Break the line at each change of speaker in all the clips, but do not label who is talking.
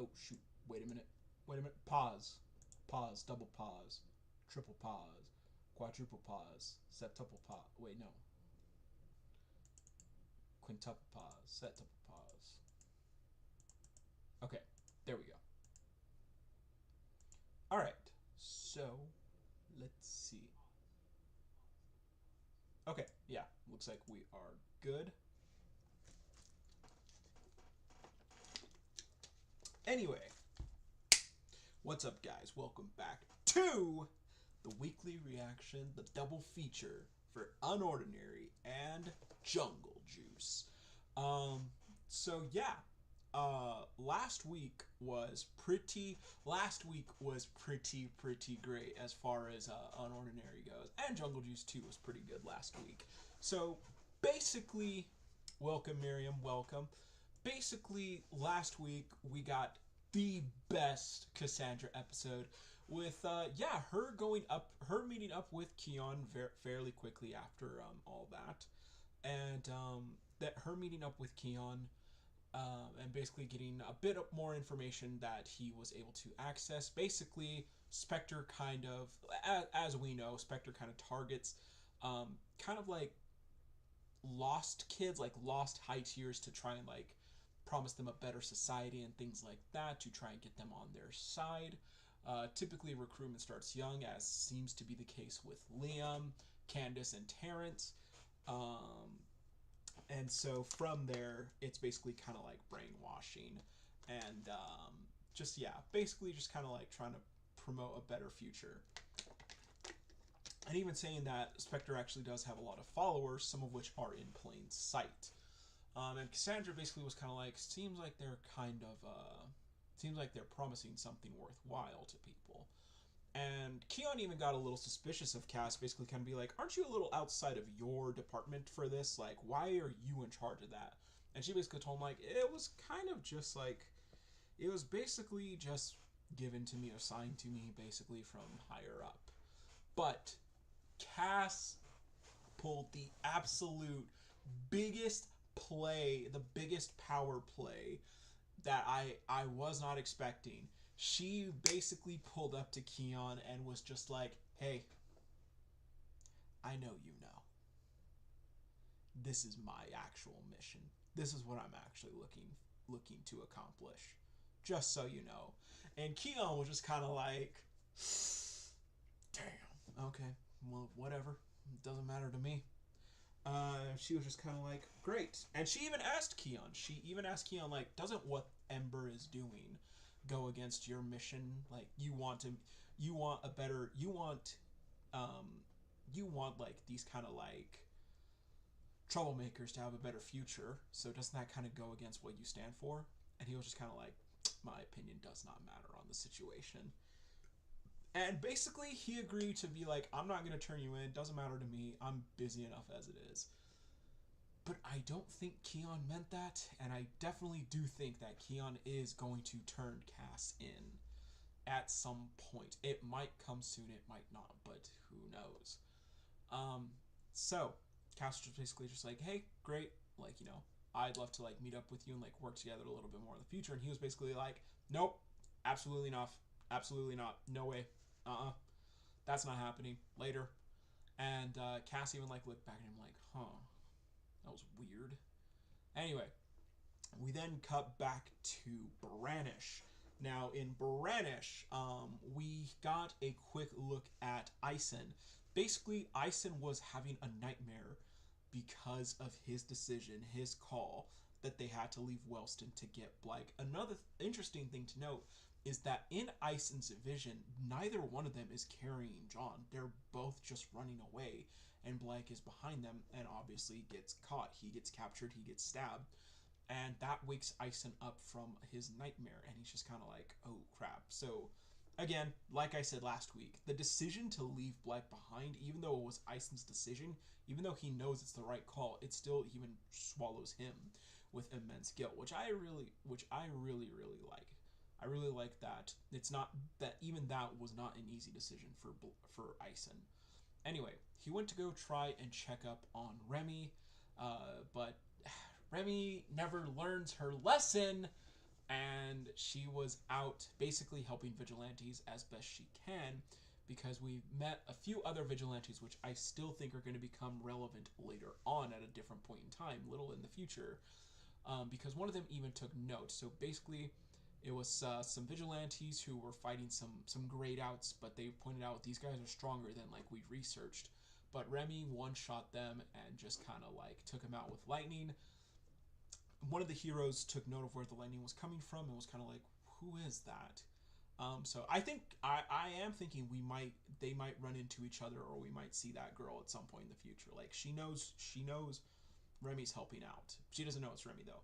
Oh shoot! Wait a minute. Wait a minute. Pause. Pause. Double pause. Triple pause. Quadruple pause. Septuple pause. Wait, no. Quintuple pause. Septuple pause. Okay, there we go. All right. So let's see. Okay, yeah. Looks like we are good. Anyway, what's up, guys? Welcome back to the weekly reaction, the double feature for Unordinary and Jungle Juice. Um, so yeah, last week was pretty. Last week was pretty great as far as Unordinary goes, and Jungle Juice 2 was pretty good last week. So basically, welcome Miriam, welcome. Basically, last week we got the best Cassandra episode with her going up, her meeting up with Keon fairly quickly after all that, and that her meeting up with Keon, and basically getting a bit more information that he was able to access. Basically, Spectre kind of, as we know, Spectre kind of targets, kind of like lost kids, like lost high tiers, to try and like promise them a better society and things like that, to try and get them on their side. Typically, recruitment starts young, as seems to be the case with Liam, Candace, and Terrence. And so from there, it's basically kind of like brainwashing and just, yeah, basically just kind of like trying to promote a better future. And even saying that Spectre actually does have a lot of followers, some of which are in plain sight. And Cassandra basically was kind of like, seems like they're promising something worthwhile to people. And Keon even got a little suspicious of Kass, basically kind of be like, aren't you a little outside of your department for this? Like, why are you in charge of that? And she basically told him, like, it was kind of just like, it was basically just given to me, assigned to me, basically from higher up. But Kass pulled the absolute biggest play, the biggest power play that I was not expecting. She basically pulled up to Keon and was just like, "Hey, I know you know. This is my actual mission. This is what I'm actually looking to accomplish. Just so you know." And Keon was just kind of like, "Damn. Okay. Well, whatever. It doesn't matter to me." She was just kind of like, great. And she even asked Keon. Like, doesn't what Ember is doing go against your mission? Like, you want a better, um, you want like these kind of like troublemakers to have a better future. So doesn't that kind of go against what you stand for? And he was just kind of like, my opinion does not matter on the situation. And basically, he agreed to be like, I'm not going to turn you in. Doesn't matter to me. I'm busy enough as it is. But I don't think Keon meant that. And I definitely do think that Keon is going to turn Kass in at some point. It might come soon. It might not. But who knows? Um, so, Kass was basically just like, hey, great. Like, I'd love to, like, meet up with you and, like, work together a little bit more in the future. And he was basically like, nope, absolutely not. Absolutely not. No way. That's not happening. Later. And Kass even like looked back at him like, huh, that was weird. Anyway, we then cut back to Branish. Now in Branish, we got a quick look at Ison. Basically, Ison was having a nightmare because of his decision, his call, that they had to leave Wellston to get Blake. Another interesting thing to note is that in Ison's vision, neither one of them is carrying John. They're both just running away, and Blake is behind them and obviously gets caught. He gets captured, he gets stabbed, and that wakes Ison up from his nightmare, and he's just kind of like, oh crap. So again, like I said last week, the decision to leave Blake behind, even though it was Ison's decision, even though he knows it's the right call, it still even swallows him with immense guilt, which I really like. I really like that. It's not that, even that was not an easy decision for Ison. Anyway, he went to go try and check up on Remy, but Remy never learns her lesson, and she was out basically helping vigilantes as best she can, because we met a few other vigilantes which I still think are going to become relevant later on at a different point in time, little in the future, because one of them even took notes. So basically, it was some vigilantes who were fighting some grayed outs, but they pointed out these guys are stronger than like we researched. But Remy one-shot them and just kind of like took them out with lightning. One of the heroes took note of where the lightning was coming from and was kind of like, who is that? So I think I am thinking they might run into each other, or we might see that girl at some point in the future. Like she knows Remy's helping out. She doesn't know it's Remy though.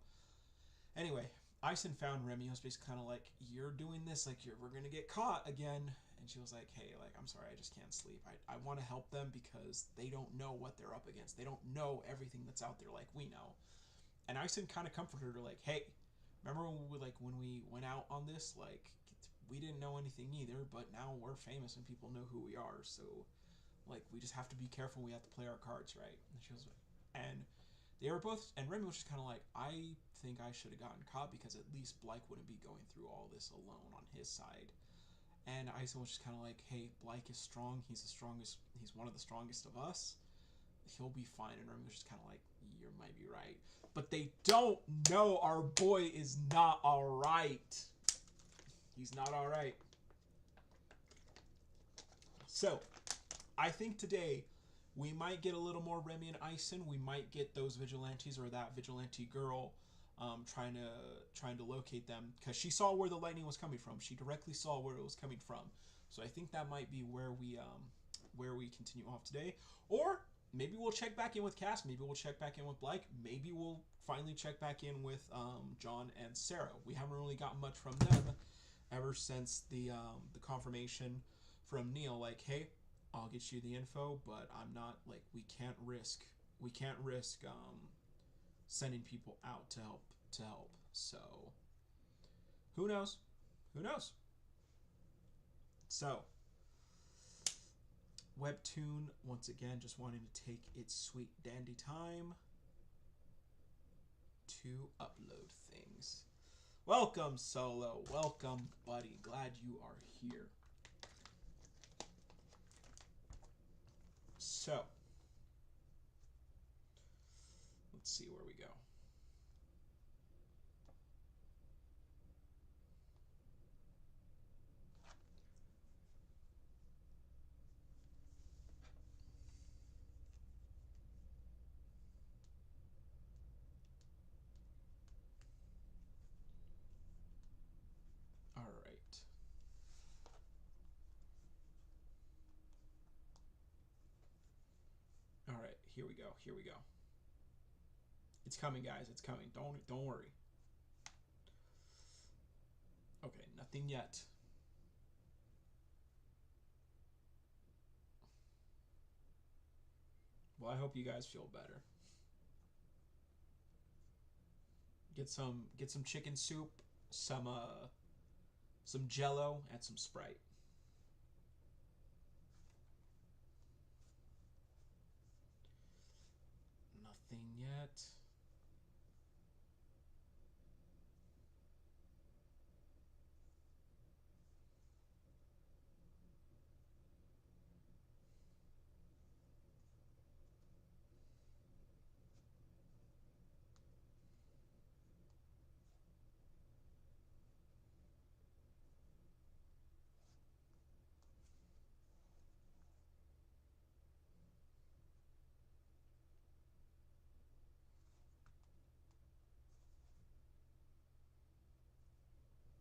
Anyway, Ison found Remy. He was basically kind of like, you're doing this, like we're gonna get caught again. And she was like, hey, like I'm sorry, I just can't sleep. I want to help them because they don't know what they're up against. They don't know everything that's out there like we know. And Ison kind of comforted her, like, hey, remember when we went out on this, like we didn't know anything either, but now we're famous and people know who we are. So, like, we just have to be careful. We have to play our cards right. And she was, and they were both, and Remy was just kind of like, I think I should have gotten caught because at least Blyke wouldn't be going through all this alone on his side. And Ison was just kind of like, hey, Blyke is strong. He's one of the strongest of us. He'll be fine. And Remy was just kind of like, you might be right. But they don't know our boy is not all right. He's not all right. So, I think today we might get a little more Remy and Ison. We might get those vigilantes or that vigilante girl trying to locate them, because she saw where the lightning was coming from. She directly saw where it was coming from. So I think that might be where we continue off today. Or maybe we'll check back in with Kass. Maybe we'll check back in with Blyke. Maybe we'll finally check back in with John and Sarah. We haven't really gotten much from them ever since the confirmation from Neil, like, hey, I'll get you the info, but I'm not, like, we can't risk sending people out to help. So who knows? So Webtoon once again just wanting to take its sweet dandy time to upload things. Welcome, Solo. Welcome, buddy. Glad you are here. So, let's see where we go. All right, here we go. It's coming, guys. It's coming. Don't worry. Okay, nothing yet. Well, I hope you guys feel better. Get some chicken soup, some Jello, and some Sprite. Nothing yet.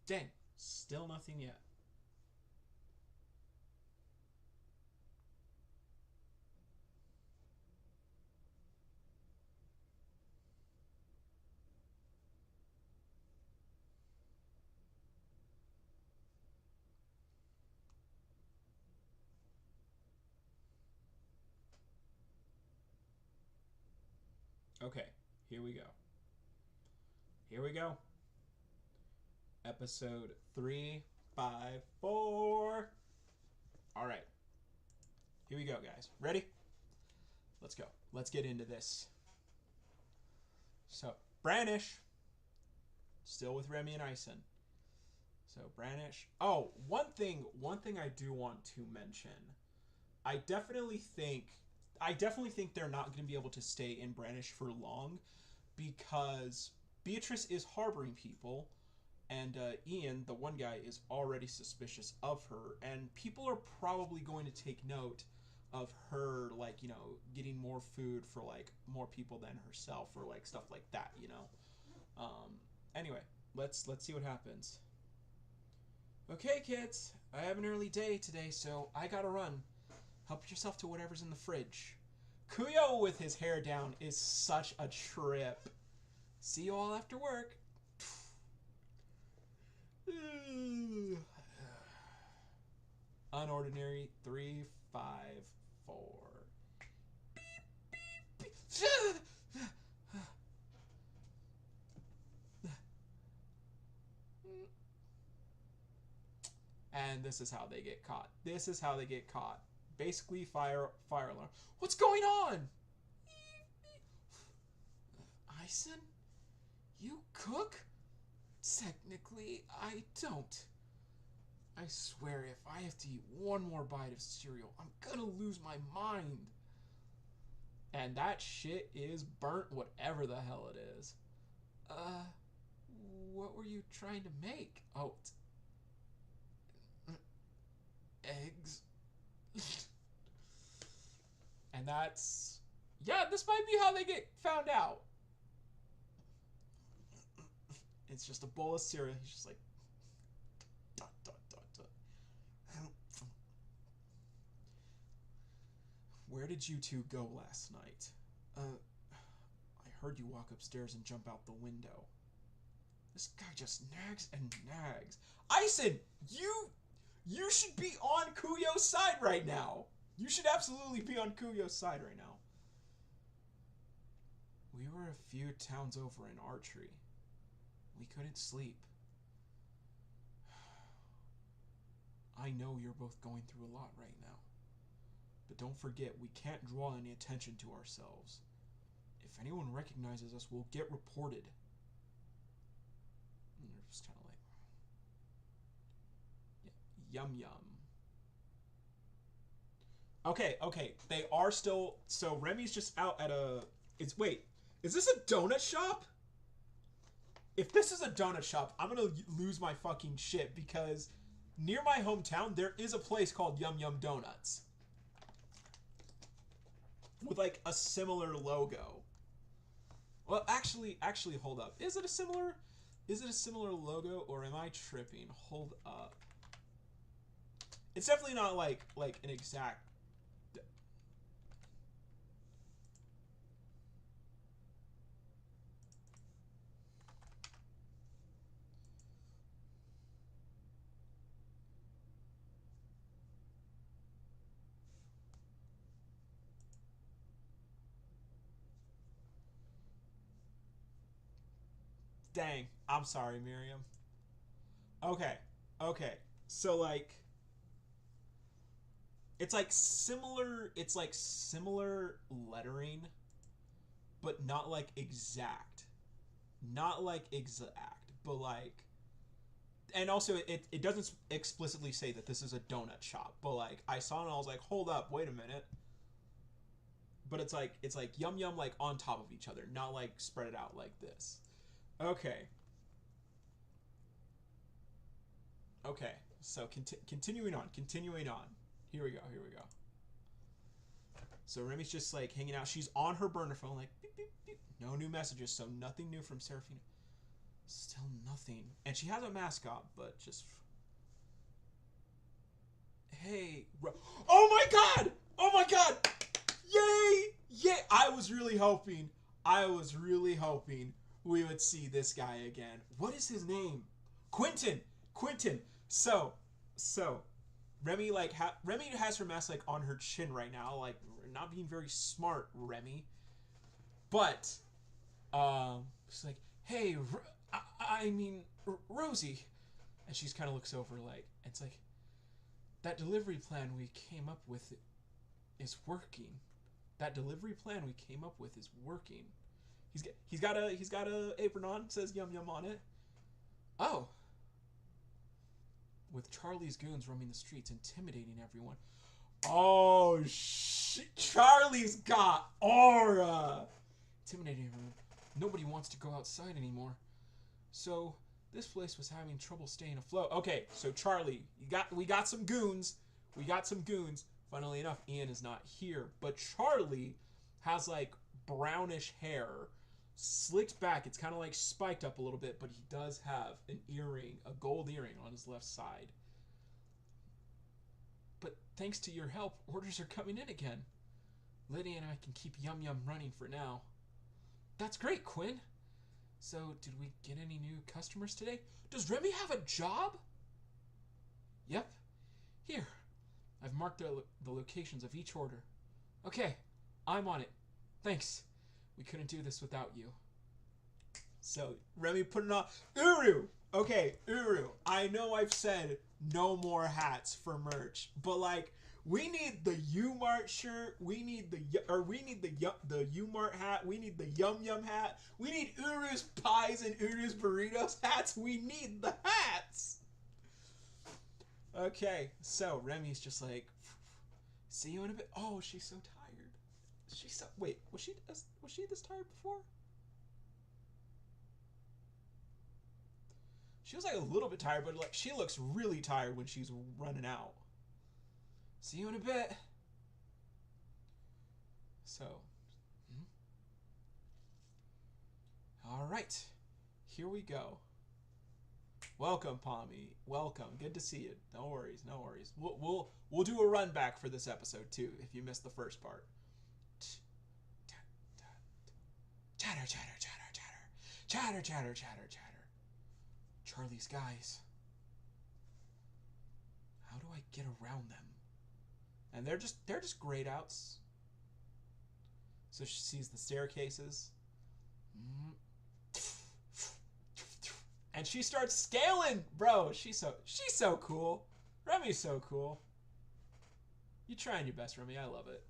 Dang, still nothing yet. Okay, here we go. Episode 354. All right. Here we go, guys. Ready? Let's go. Let's get into this. So, Brannish. Still with Remy and Ison. So Brandish. Oh, one thing I do want to mention. I definitely think they're not going to be able to stay in Brandish for long because Beatrice is harboring people, and Ian, the one guy, is already suspicious of her, and people are probably going to take note of her, like, you know, getting more food for, like, more people than herself, or, like, stuff like that, you know? Anyway, let's see what happens. Okay, kids, I have an early day today, so I gotta run. Help yourself to whatever's in the fridge. Kuyo with his hair down is such a trip. See you all after work. Unordinary 354. Beep, beep, beep. And this is how they get caught. This is how they get caught. Basically, fire alarm. What's going on? Ison? You cook? Technically, I don't. I swear, if I have to eat one more bite of cereal, I'm gonna lose my mind. And that shit is burnt, whatever the hell it is. What were you trying to make? Oh, eggs. And that's... yeah, this might be how they get found out. It's just a bowl of cereal. He's just like... dot, dot, dot, dot. Where did you two go last night? I heard you walk upstairs and jump out the window. This guy just nags and nags. Ison, you should be on Kuyo's side right now. You should absolutely be on Kuyo's side right now. We were a few towns over in Archery. We couldn't sleep. I know you're both going through a lot right now. But don't forget, we can't draw any attention to ourselves. If anyone recognizes us, we'll get reported. And they're just kind of like... yeah, yum yum. Okay, they are still... so Remy's just out at a... wait, is this a donut shop? If this is a donut shop, I'm gonna lose my fucking shit, because near my hometown, there is a place called Yum Yum Donuts. With, like, a similar logo. Well, actually, hold up. Is it a similar logo, or am I tripping? Hold up. It's definitely not, like an exact... Dang, I'm sorry, Miriam. Okay. So, like, it's like similar lettering, but not like exact. Not like exact, but like, and also it doesn't explicitly say that this is a donut shop, but like I saw it and I was like, hold up, wait a minute. But it's like Yum Yum, like on top of each other, not like spread it out like this. Okay, so continuing on. Here we go. So Remy's just like hanging out. She's on her burner phone, like beep, beep, beep. No new messages, so nothing new from Seraphina. Still nothing. And she has a mascot, but just... hey, oh my god! Yay! I was really hoping we would see this guy again. What is his name? Quentin. So Remy, like, Remy has her mask, like, on her chin right now, like, not being very smart, Remy. But she's like, hey, I mean, Rosie. And she's kind of looks over, like, it's like, that delivery plan we came up with is working. He's got a apron on, says Yum Yum on it. Oh. With Charlie's goons roaming the streets, intimidating everyone. Oh, shit. Charlie's got aura. Intimidating everyone. Nobody wants to go outside anymore. So, this place was having trouble staying afloat. Okay, so Charlie, we got some goons. We got some goons. Funnily enough, Ian is not here. But Charlie has, like, brownish hair. Slicked back. It's kind of, like, spiked up a little bit. But he does have an earring, a gold earring on his left side. But thanks to your help, orders are coming in again. Lydia and I can keep Yum Yum running for now. That's great, Quinn. So, did we get any new customers today? Does Remy have a job? Yep. Here. I've marked the locations of each order. Okay. I'm on it. Thanks. We couldn't do this without you. So, Remy put it on. Uru! Okay, Uru. I know I've said no more hats for merch, but, like, we need the U-Mart shirt. We need the U-Mart hat. We need the Yum Yum hat. We need Uru's pies and Uru's burritos hats. We need the hats. Okay, so Remy's just like, see you in a bit. Oh, she's so tired. Wait, was she this tired before? She was like a little bit tired, but like she looks really tired when she's running out. See you in a bit. So, all right, here we go. Welcome, Pommy. Welcome. Good to see you. No worries. No worries. We'll do a run back for this episode too if you missed the first part. Chatter, chatter, chatter, chatter, chatter, chatter, chatter, chatter. Charlie's guys. How do I get around them? And they're just grayed outs. So she sees the staircases. And she starts scaling, bro. She's so cool. Remy's so cool. You're trying your best, Remy. I love it.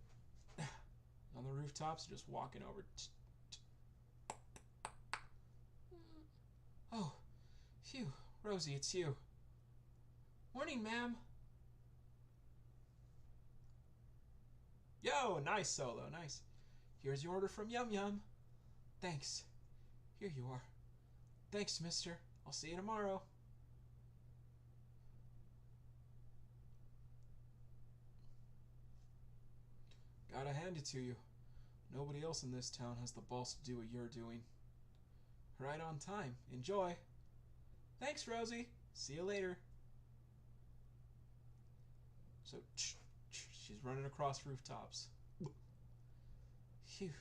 On the rooftops, just walking over. Oh, phew, Rosie, it's you. Morning, ma'am. Yo, nice solo, nice. Here's your order from Yum Yum. Thanks. Here you are. Thanks, mister. I'll see you tomorrow. Gotta hand it to you. Nobody else in this town has the balls to do what you're doing. Right on time. Enjoy. Thanks, Rosie. See you later. So, she's running across rooftops. Phew.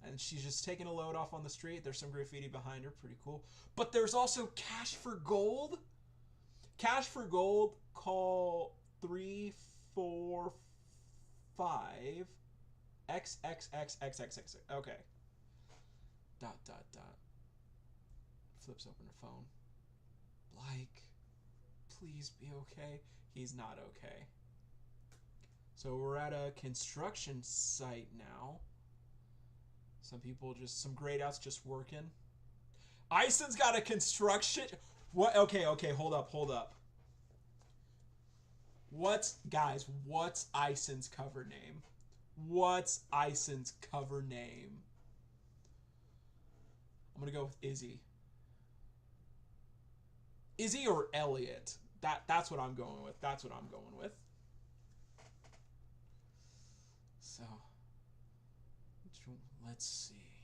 And she's just taking a load off on the street. There's some graffiti behind her. Pretty cool. But there's also Cash for Gold. Cash for Gold. Call 345 XXXXXX. Okay. ... Flips open her phone. Like, please be okay. He's not okay. So we're at a construction site now. Some grayed outs just working. Ison's got a construction. What? Okay, hold up. What's Ison's cover name? What's Ison's cover name? I'm gonna go with Izzy. Izzy or Elliot? That's what I'm going with. So, let's see.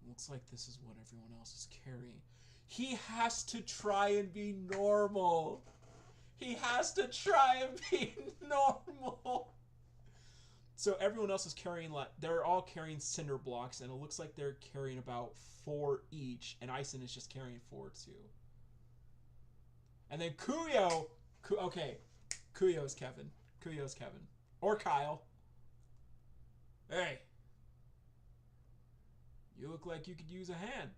Looks like this is what everyone else is carrying. He has to try and be normal. So everyone else is carrying, they're all carrying cinder blocks, and it looks like they're carrying about 4 each, and Ison is just carrying 4 too. And then Kuyo, Kuyo's Kevin. Or Kyle. Hey. You look like you could use a hand.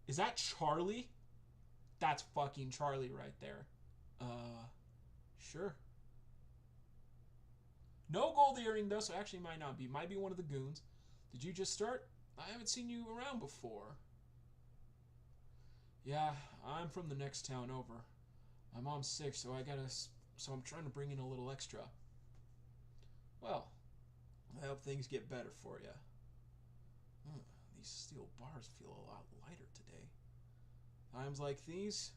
Is that Charlie? That's fucking Charlie right there. Sure. No gold earring though, so actually might not be. Might be one of the goons. Did you just start? I haven't seen you around before. Yeah, I'm from the next town over. My mom's sick, so so I'm trying to bring in a little extra. Well, I hope things get better for you. These steel bars feel a lot lighter today. Times like these,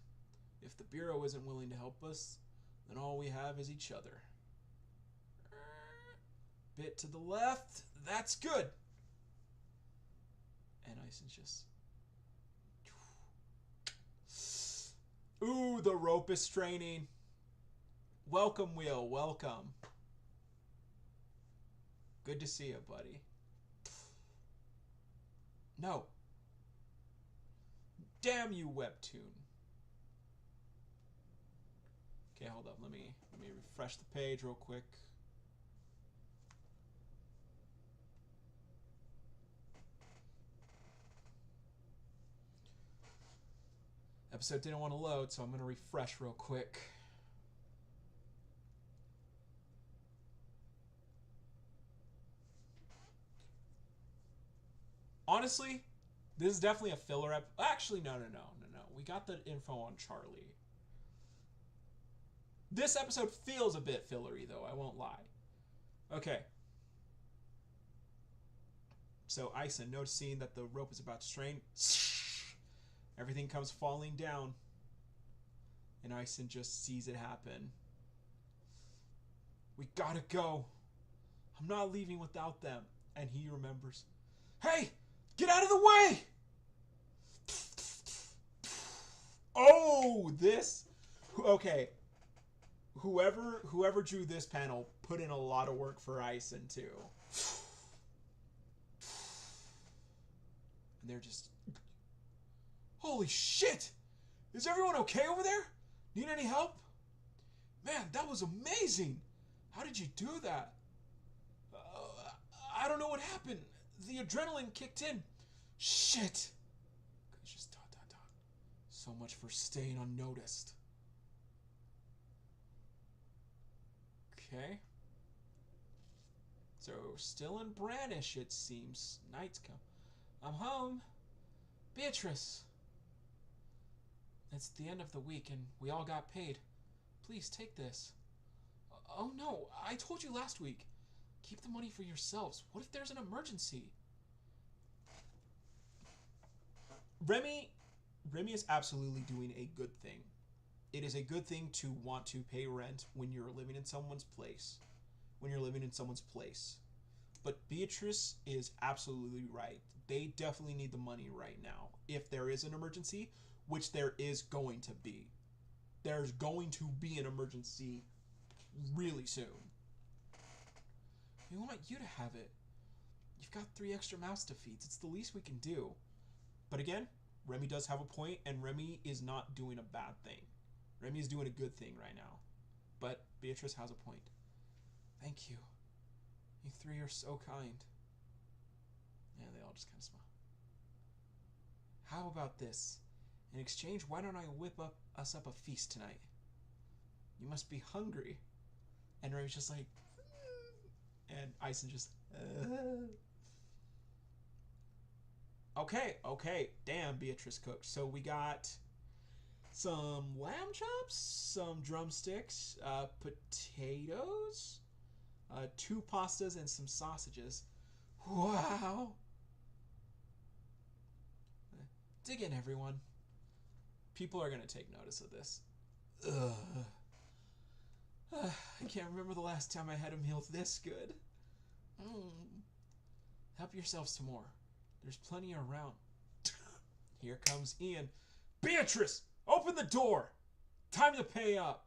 if the Bureau isn't willing to help us, then all we have is each other. Bit to the left, that's good. And Ison's just... Ooh, the rope is straining. Welcome, Will, welcome. Good to see you, buddy. No. Damn you, Webtoon. Okay, hold up. Let me refresh the page real quick. Episode didn't want to load, so I'm going to refresh real quick. Honestly, this is definitely a filler Actually, no. We got the info on Charlie. This episode feels a bit fillery, though. I won't lie. Okay. So, Ison, noticing that the rope is about to strain, everything comes falling down. And Ison just sees it happen. We gotta go. I'm not leaving without them. And he remembers. Hey! Get out of the way! Oh, this... Okay. Whoever drew this panel put in a lot of work for Ison, too. And they're just... Holy shit! Is everyone okay over there? Need any help? Man, that was amazing! How did you do that? I don't know what happened. The adrenaline kicked in. Shit! Just ... So much for staying unnoticed. Okay. So, still in Brannish, it seems. Night's come. I'm home. Beatrice! It's the end of the week, and we all got paid. Please, take this. Oh no, I told you last week. Keep the money for yourselves. What if there's an emergency? Remy is absolutely doing a good thing. It is a good thing to want to pay rent when you're living in someone's place. But Beatrice is absolutely right. They definitely need the money right now. If there is an emergency, which there is going to be. There's going to be an emergency really soon. We want you to have it. You've got 3 extra mouse defeats. It's the least we can do. But again, Remy does have a point, and Remy is not doing a bad thing. Remy is doing a good thing right now. But Beatrice has a point. Thank you. You 3 are so kind. Yeah, they all just kind of smile. How about this? In exchange, why don't I whip us up a feast tonight? You must be hungry. And Remy's just like... And Ison just... Okay. Damn, Beatrice cooked. So we got some lamb chops, some drumsticks, potatoes, 2 pastas, and some sausages. Wow! Dig in, everyone. People are going to take notice of this. Ugh. I can't remember the last time I had a meal this good. Help yourselves to more. There's plenty around. Here comes Ian. Beatrice! Open the door! Time to pay up!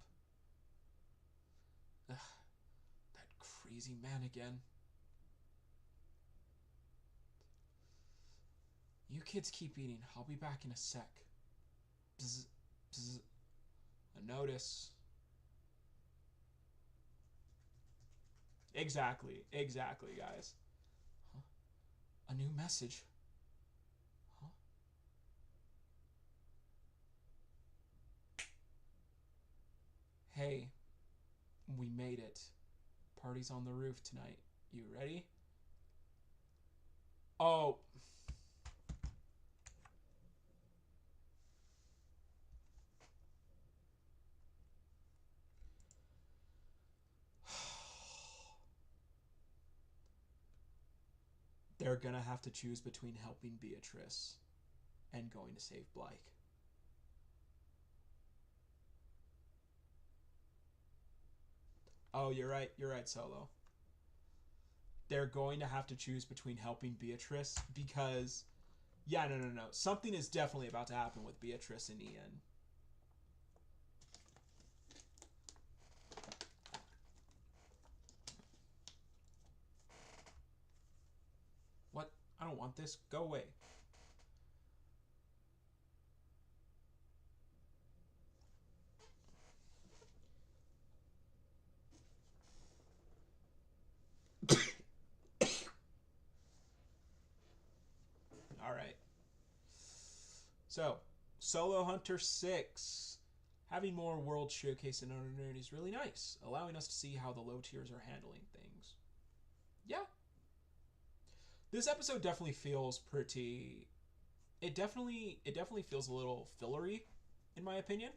That crazy man again. You kids keep eating. I'll be back in a sec. Bzz, bzz. A notice. Exactly, guys. Huh? A new message. Huh? Hey, we made it. Party's on the roof tonight. You ready? Oh. they're gonna have to choose between helping Beatrice and going to save Blyke. Oh, you're right. You're right, Solo. They're going to have to choose between helping Beatrice because, yeah, no. Something is definitely about to happen with Beatrice and Ian. What? I don't want this. Go away. All right. So, Solo Hunter 6. Having more world showcase in Unordinary is really nice, allowing us to see how the low tiers are handling things. Yeah. This episode definitely feels pretty... It definitely feels a little fillery, in my opinion.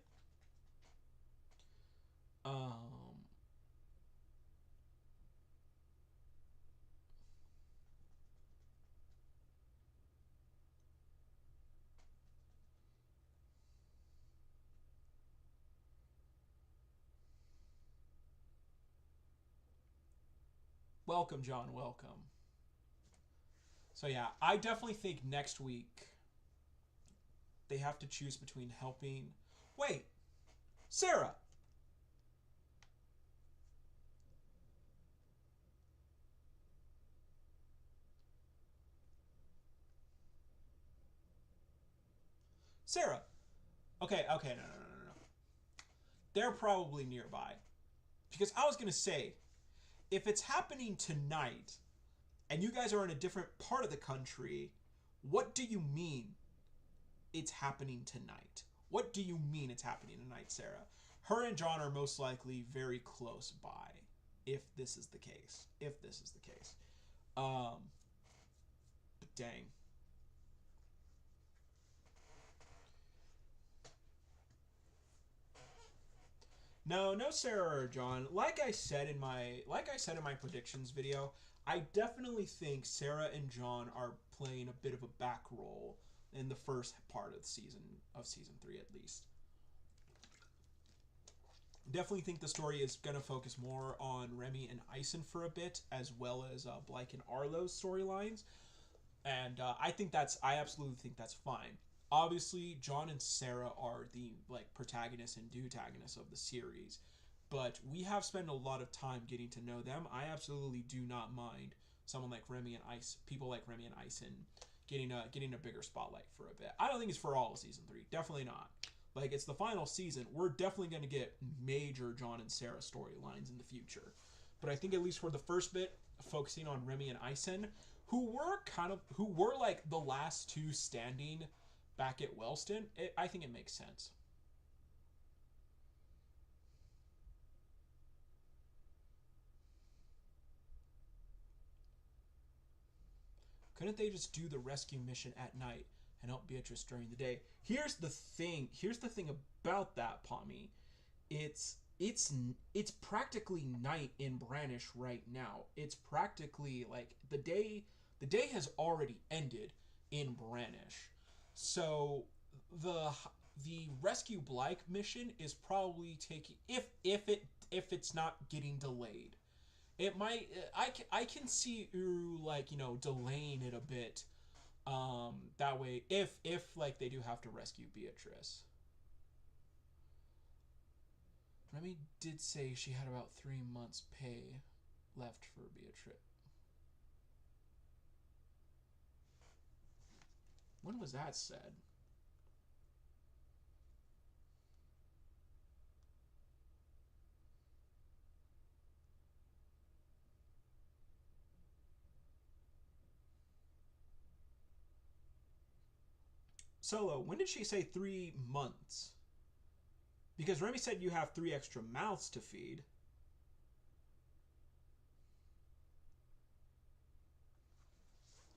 Welcome, John. Welcome. So yeah, I definitely think next week they have to choose between helping... Wait! Sarah! Sarah! Okay, no. They're probably nearby. Because I was going to say, if it's happening tonight, and you guys are in a different part of the country, what do you mean it's happening tonight? What do you mean it's happening tonight, Sarah? Her and John are most likely very close by, if this is the case. But dang. No, no Sarah or John. Like I said in my predictions video, I definitely think Sarah and John are playing a bit of a back role in the first part of season 3 at least. Definitely think the story is going to focus more on Remy and Ison for a bit, as well as Blyke and Arlo's storylines. And I absolutely think that's fine. Obviously, John and Sarah are the protagonists and deutagonists of the series, but we have spent a lot of time getting to know them. I absolutely do not mind someone like Remy and people like Remy and Ison getting a bigger spotlight for a bit. I don't think it's for all of season 3. Definitely not. It's the final season. We're definitely going to get major John and Sarah storylines in the future. But I think at least for the first bit, focusing on Remy and Ison, who were like the last two standing back at Wellston, I think it makes sense. Couldn't they just do the rescue mission at night and help Beatrice during the day? Here's the thing about that, Pommy. It's practically night in Brannish right now. It's practically the day has already ended in Brannish. So the rescue Blyke mission is probably taking if it's not getting delayed. It might I can see delaying it a bit. That way if they do have to rescue Beatrice. Remy did say she had about 3 months pay left for Beatrice. When was that said? Solo, when did she say 3 months? Because Remy said you have 3 extra mouths to feed.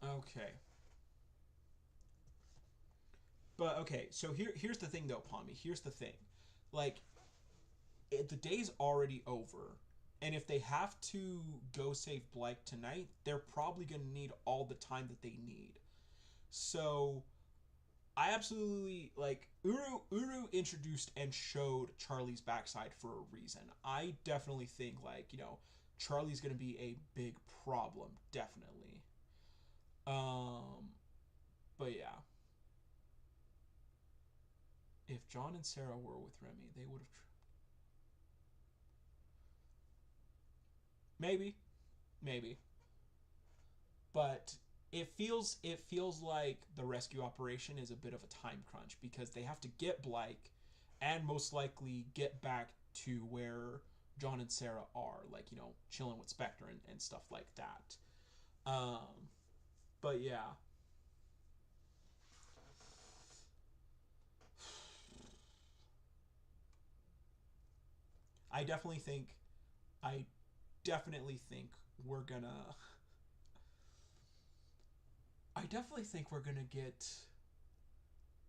Okay. But okay, so here's the thing though, Pommy. Here's the thing. The day's already over, And if they have to go save Blythe tonight, they're probably going to need all the time that they need. So I absolutely like Uru introduced and showed Charlie's backside for a reason. I definitely think like, Charlie's going to be a big problem, definitely. But yeah. If John and Sarah were with Remy, they would have maybe. But it feels like the rescue operation is a bit of a time crunch because they have to get Blythe and most likely get back to where John and Sarah are, like, chilling with Spectre and stuff like that. But yeah. I definitely think I definitely think we're gonna I definitely think we're gonna get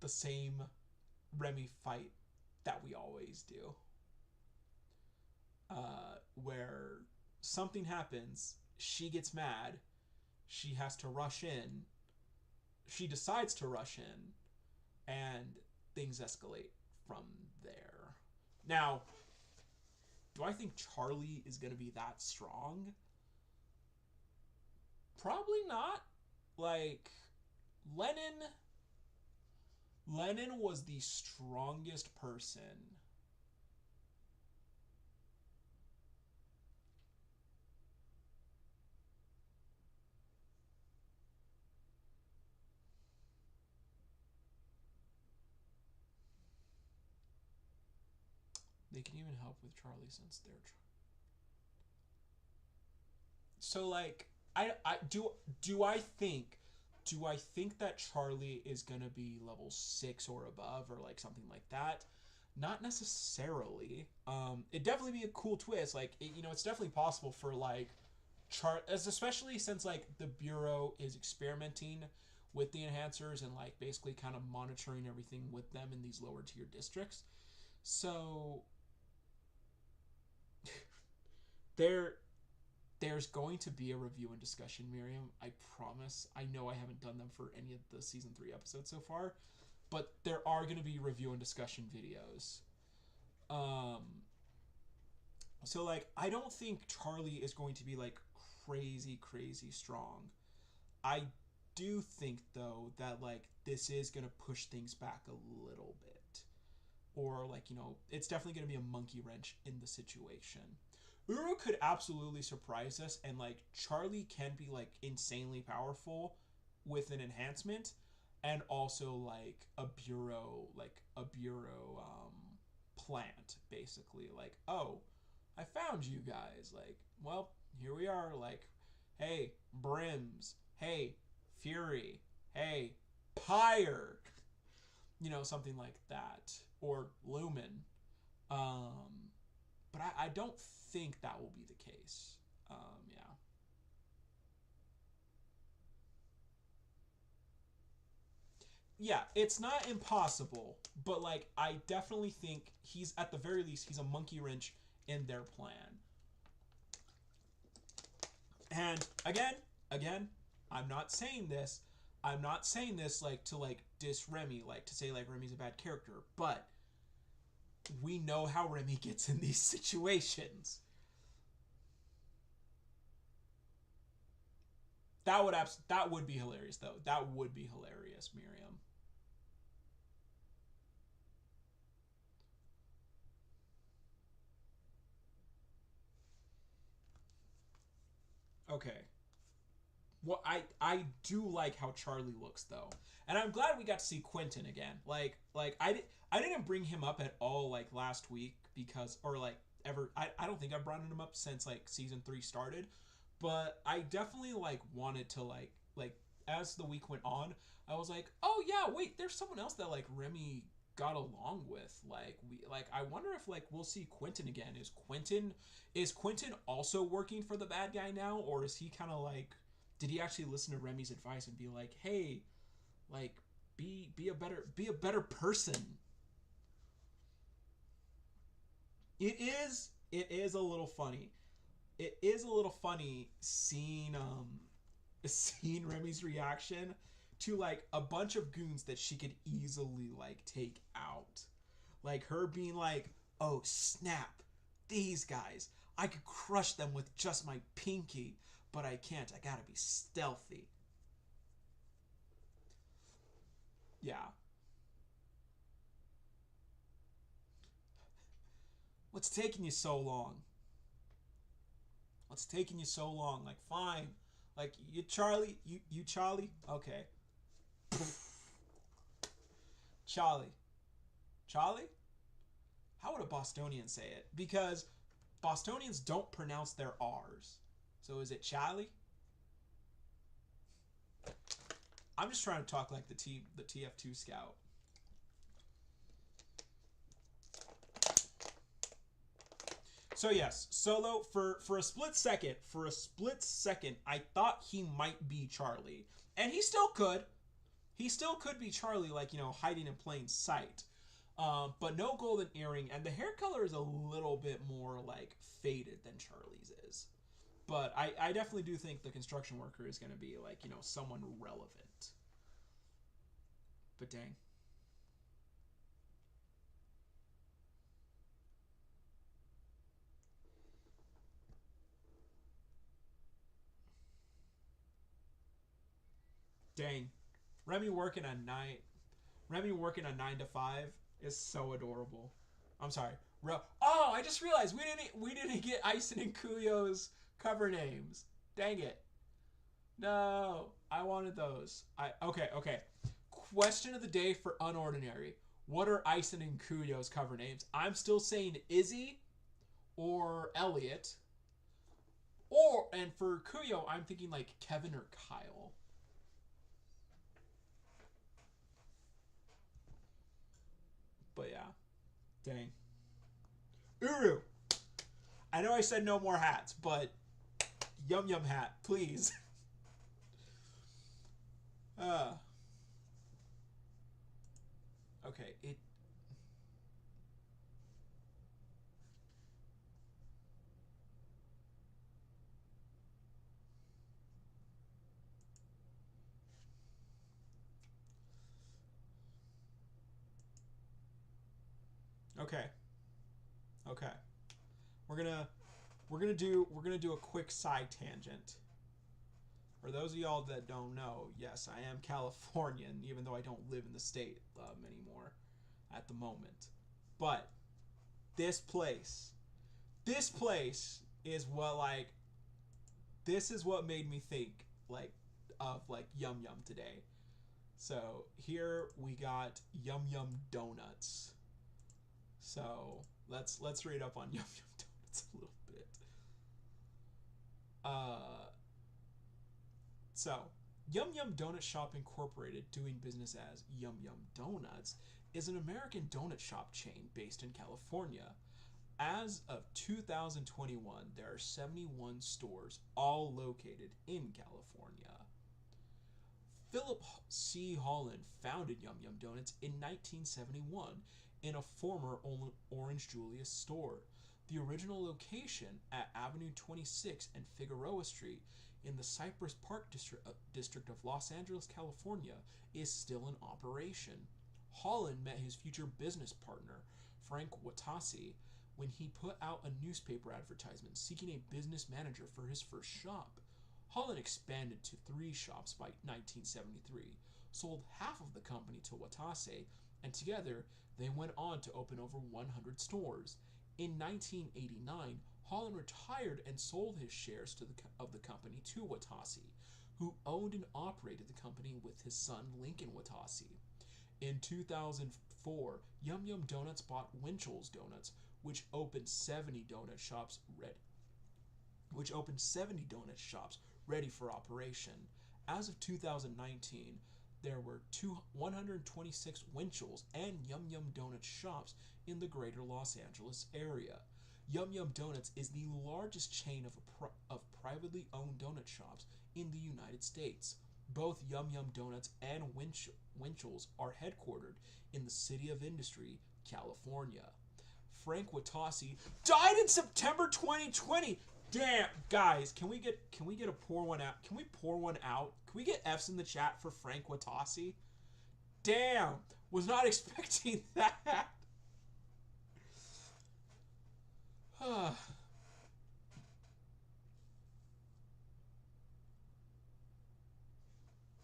the same Remy fight that we always do. Where something happens, she gets mad, she has to rush in, she decides to rush in, and things escalate from there. Now, do I think Charlie is going to be that strong? Probably not. Like, Lennon was the strongest person. They can even help with Charlie since they're so like I do I think that Charlie is gonna be level 6 or above or like something like that? Not necessarily. It'd definitely be a cool twist. Like it's definitely possible for like especially since like the Bureau is experimenting with the enhancers and like basically kind of monitoring everything with them in these lower tier districts. So there there's going to be a review and discussion, Miriam. I promise. I know I haven't done them for any of the season 3 episodes so far, but there are going to be review and discussion videos. Um, so like I don't think Charlie is going to be like crazy strong. I do think though that like this is going to push things back a little bit. Or like, it's definitely going to be a monkey wrench in the situation. Uru could absolutely surprise us, and like Charlie can be like insanely powerful with an enhancement, and also like a bureau plant basically. Like, oh, I found you guys. Like, well, here we are. Like, hey, Brims. Hey, Fury. Hey, Pyre. Something like that, or Lumen. But I don't think that will be the case. Yeah. Yeah, it's not impossible, but like I definitely think he's at the very least he's a monkey wrench in their plan. And again, I'm not saying this. I'm not saying this like to like diss Remy, like to say like Remy's a bad character, but we know how Remy gets in these situations. That would be hilarious though. That would be hilarious, Miriam. Okay. Well, I do like how Charlie looks though, and I'm glad we got to see Quentin again. Like I didn't bring him up at all like last week because or like ever I don't think I've brought him up since like season 3 started, but I definitely like wanted to like as the week went on, I was like, oh yeah, wait, there's someone else that like Remy got along with. Like we like I wonder if like we'll see Quentin again. Is Quentin also working for the bad guy now, or is he kind of like did he actually listen to Remy's advice and be like, "Hey, like be a better person." It is a little funny. it is a little funny seeing seeing Remy's reaction to like a bunch of goons that she could easily like take out. Like her being like, "Oh snap, these guys! I could crush them with just my pinky, but I can't. I gotta be stealthy." Yeah. What's taking you so long? What's taking you so long? Like, fine. Like, you Charlie? You Charlie? Okay. Charlie. Charlie? How would a Bostonian say it? Because Bostonians don't pronounce their R's. So is it Charlie? I'm just trying to talk like the TF2 scout. So yes, Solo for a split second, I thought he might be Charlie, and he still could. He still could be Charlie, like, you know, hiding in plain sight. But no golden earring, and the hair color is a little bit more like faded than Charlie's is. But I definitely do think the construction worker is going to be like, you know, someone relevant. But dang. Dang. Remy working a night. Remy working a 9 to 5 is so adorable. I'm sorry. Oh, I just realized we didn't get Ison and Kuyo's cover names. Dang it. No, I wanted those. Okay. Question of the day for Unordinary. What are Ison and Kuyo's cover names? I'm still saying Izzy or Elliot. And for Kuyo, I'm thinking like Kevin or Kyle. But yeah. Dang. Uru. I know I said no more hats, but Yum Yum hat, please. Okay, okay. Okay. We're gonna do a quick side tangent. For those of y'all that don't know, yes, I am Californian, even though I don't live in the state anymore at the moment. But this place, this place is what like this is what made me think like of like Yum Yum today. So here we got Yum Yum Donuts. So let's read up on Yum Yum Donuts a little bit. So Yum Yum Donut Shop Incorporated, doing business as Yum Yum Donuts, is an American donut shop chain based in California. As of 2021, there are 71 stores, all located in California. Philip C. Holland founded Yum Yum Donuts in 1971 in a former Orange Julius store. The original location at Avenue 26 and Figueroa Street in the Cypress Park district of Los Angeles, California, is still in operation. Holland met his future business partner, Frank Watasi, when he put out a newspaper advertisement seeking a business manager for his first shop. Holland expanded to 3 shops by 1973, sold half of the company to Watase, and together they went on to open over 100 stores. In 1989, Holland retired and sold his shares of the company to Watasi, who owned and operated the company with his son Lincoln Watasi. In 2004, Yum Yum Donuts bought Winchell's Donuts, which opened 70 donut shops ready for operation. As of 2019, there were 126 Winchell's and Yum Yum Donut shops in the greater Los Angeles area. Yum Yum Donuts is the largest chain of privately owned donut shops in the United States. Both Yum Yum Donuts and Winchell's are headquartered in the City of Industry, California. Frank Watasi died in September 2020. Damn, guys, can we get a pour one out? Can we pour one out? Can we get F's in the chat for Frank Watasi? Damn, was not expecting that.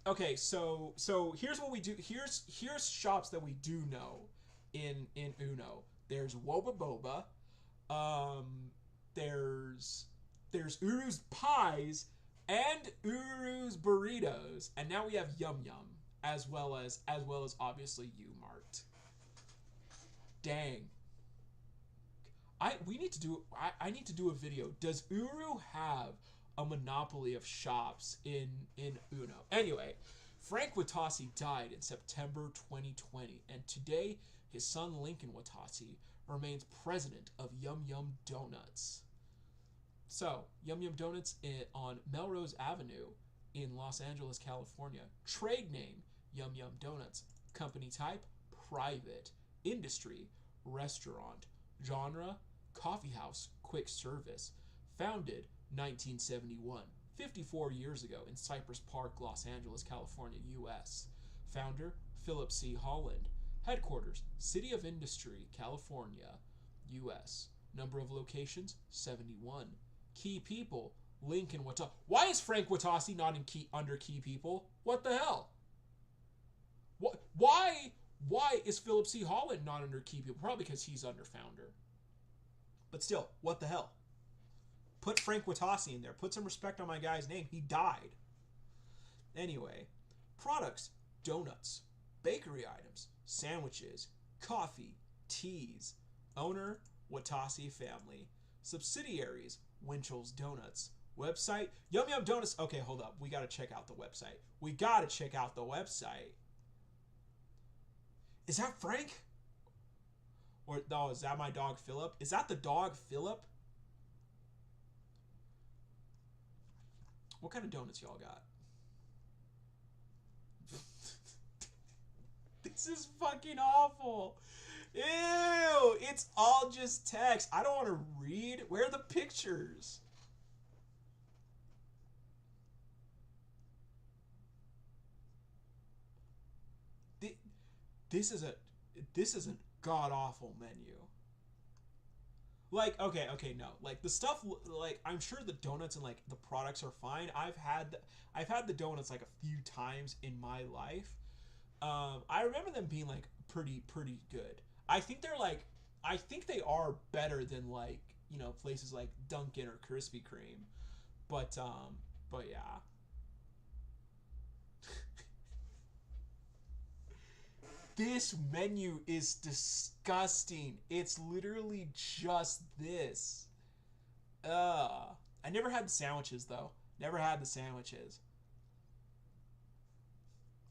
Okay, so here's what we do. Here's shops that we do know in Uno. There's Woba Boba. Um, there's Uru's Pies and Uru's Burritos, and now we have Yum Yum as well as obviously U Mart. Dang. I need to do a video. Does Uru have a monopoly of shops in Uno? Anyway, Frank Watasi died in September 2020, and today his son Lincoln Watasi remains president of Yum Yum Donuts. So, Yum Yum Donuts on Melrose Avenue in Los Angeles, California. Trade name, Yum Yum Donuts. Company type, private. Industry, restaurant. Genre, coffee house, quick service. Founded 1971, 54 years ago in Cypress Park, Los Angeles, California, U.S. Founder, Philip C. Holland. Headquarters, City of Industry, California, U.S. Number of locations, 71. Key people, Lincoln Watasi. Why is Frank Watasi not under key people? What the hell? What? Why is Philip C. Holland not under key people? Probably because he's under founder. But still, what the hell? Put Frank Watasi in there. Put some respect on my guy's name. He died. Anyway, products, donuts, bakery items, sandwiches, coffee, teas. Owner, Watasi family. Subsidiaries, Winchell's Donuts. Website, Yum Yum Donuts. Okay, hold up. We got to check out the website. Is that Frank? Or no, is that my dog Philip? Is that the dog Philip? What kind of donuts y'all got? This is fucking awful. Ew, it's all just text. I don't want to read. Where are the pictures? This is a god awful menu. Like, okay, no. Like the stuff, like I'm sure the donuts and like the products are fine. I've had the donuts like a few times in my life. I remember them being like pretty good. I think they are better than like places like Dunkin' or Krispy Kreme, but yeah. This menu is disgusting. It's literally just this. I never had the sandwiches though. Never had the sandwiches.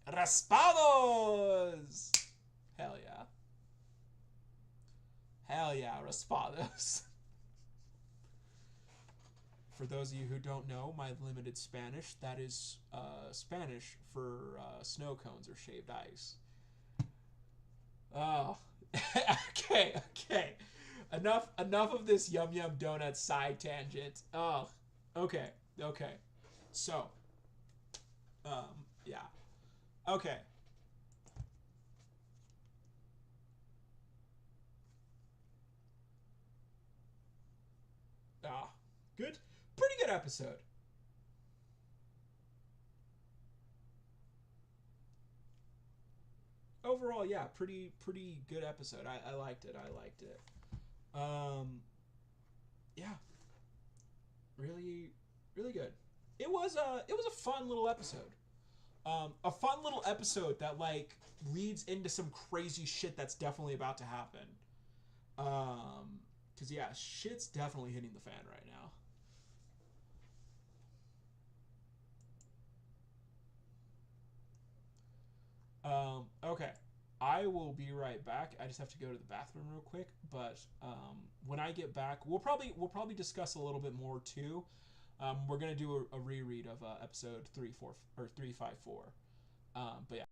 Raspados! Hell yeah. Hell yeah, raspados. For those of you who don't know my limited Spanish, that is Spanish for snow cones or shaved ice. Oh, okay. Enough of this Yum Yum Donut side tangent. Oh, okay. So, yeah. Okay. Ah, good. Pretty good episode. Overall, yeah, pretty good episode. I liked it. Um, yeah, really good. It was a fun little episode. A fun little episode that like leads into some crazy shit that's definitely about to happen. Cause yeah, shit's definitely hitting the fan right now. Okay. I will be right back. I just have to go to the bathroom real quick. But when I get back, we'll probably discuss a little bit more too. We're gonna do a reread of episode 354. But yeah.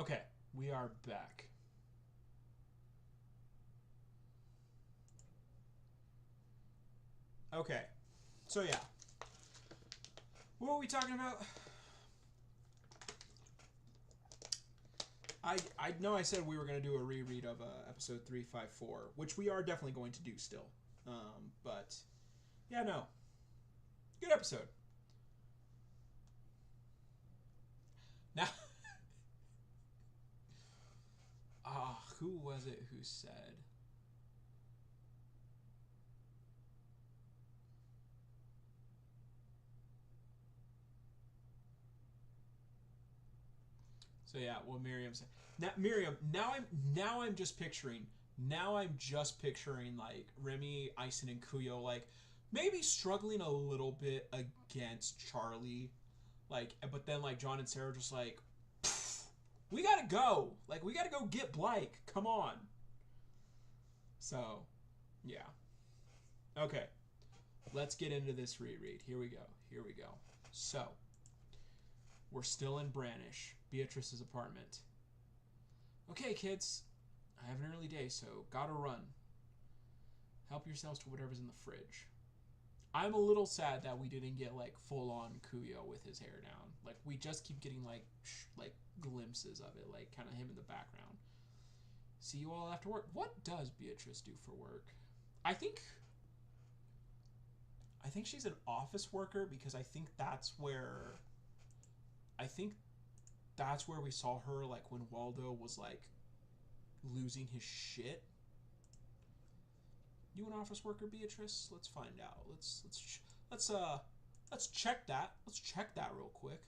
Okay, we are back. Okay, so yeah. What were we talking about? I know I said we were going to do a reread of episode 354, which we are definitely going to do still. But, yeah, no. Good episode. Now, who was it who said... So yeah, what Miriam said. Now I'm just picturing like Remy, Ison, and Kuyo like maybe struggling a little bit against Charlie, like, but then like John and Sarah just like, we gotta go, like we gotta go get Blake. Come on. So, yeah. Okay, let's get into this reread. Here we go. Here we go. So, we're still in Brannish, Beatrice's apartment. Okay, kids. I have an early day, so gotta run. Help yourselves to whatever's in the fridge. I'm a little sad that we didn't get, like, full-on Kuyo with his hair down. Like, we just keep getting, like glimpses of it, like, kind of him in the background. See you all after work. What does Beatrice do for work? I think she's an office worker because I think that's where we saw her, like, when Waldo was, like, losing his shit. You an office worker, Beatrice? Let's find out. Let's check that. Let's check that real quick.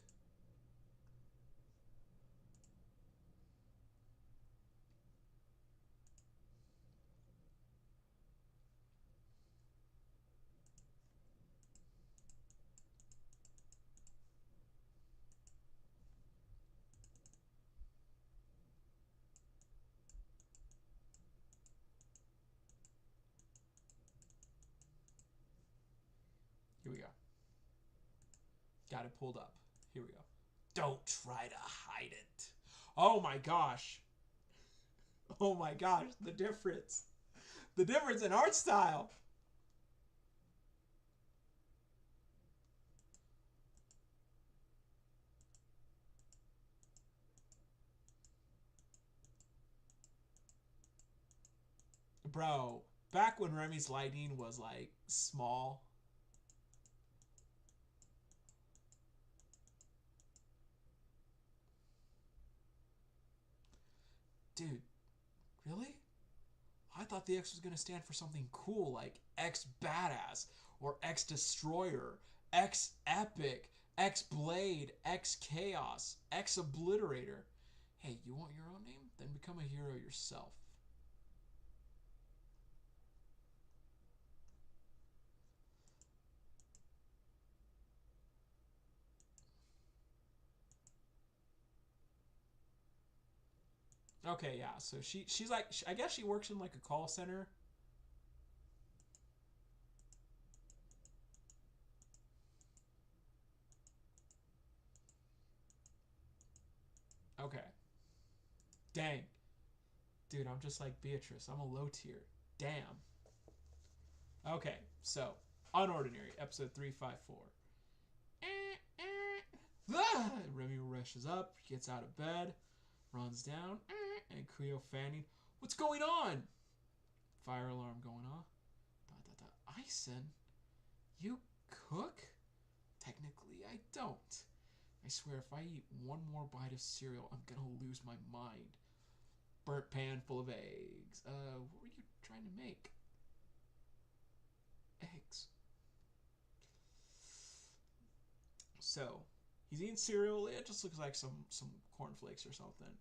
Here we go. Got it pulled up. Here we go. Don't try to hide it. Oh my gosh. Oh my gosh, the difference. The difference in art style. Bro, back when Remy's lighting was, like, small. Dude, really? I thought the X was going to stand for something cool like X Badass or X Destroyer, X Epic, X Blade, X Chaos, X Obliterator. Hey, you want your own name? Then become a hero yourself. Okay, yeah. So she's like, I guess she works in like a call center. Okay. Dang. Dude, I'm just like Beatrice. I'm a low tier. Damn. Okay, so Unordinary, episode 354. Remy rushes up, gets out of bed, runs down, and Kuyo fanning. What's going on? Fire alarm going off. Ison, you cook? Technically, I don't. I swear, if I eat one more bite of cereal, I'm gonna lose my mind. Burnt pan full of eggs. What were you trying to make? Eggs. So, he's eating cereal. It just looks like some cornflakes or something.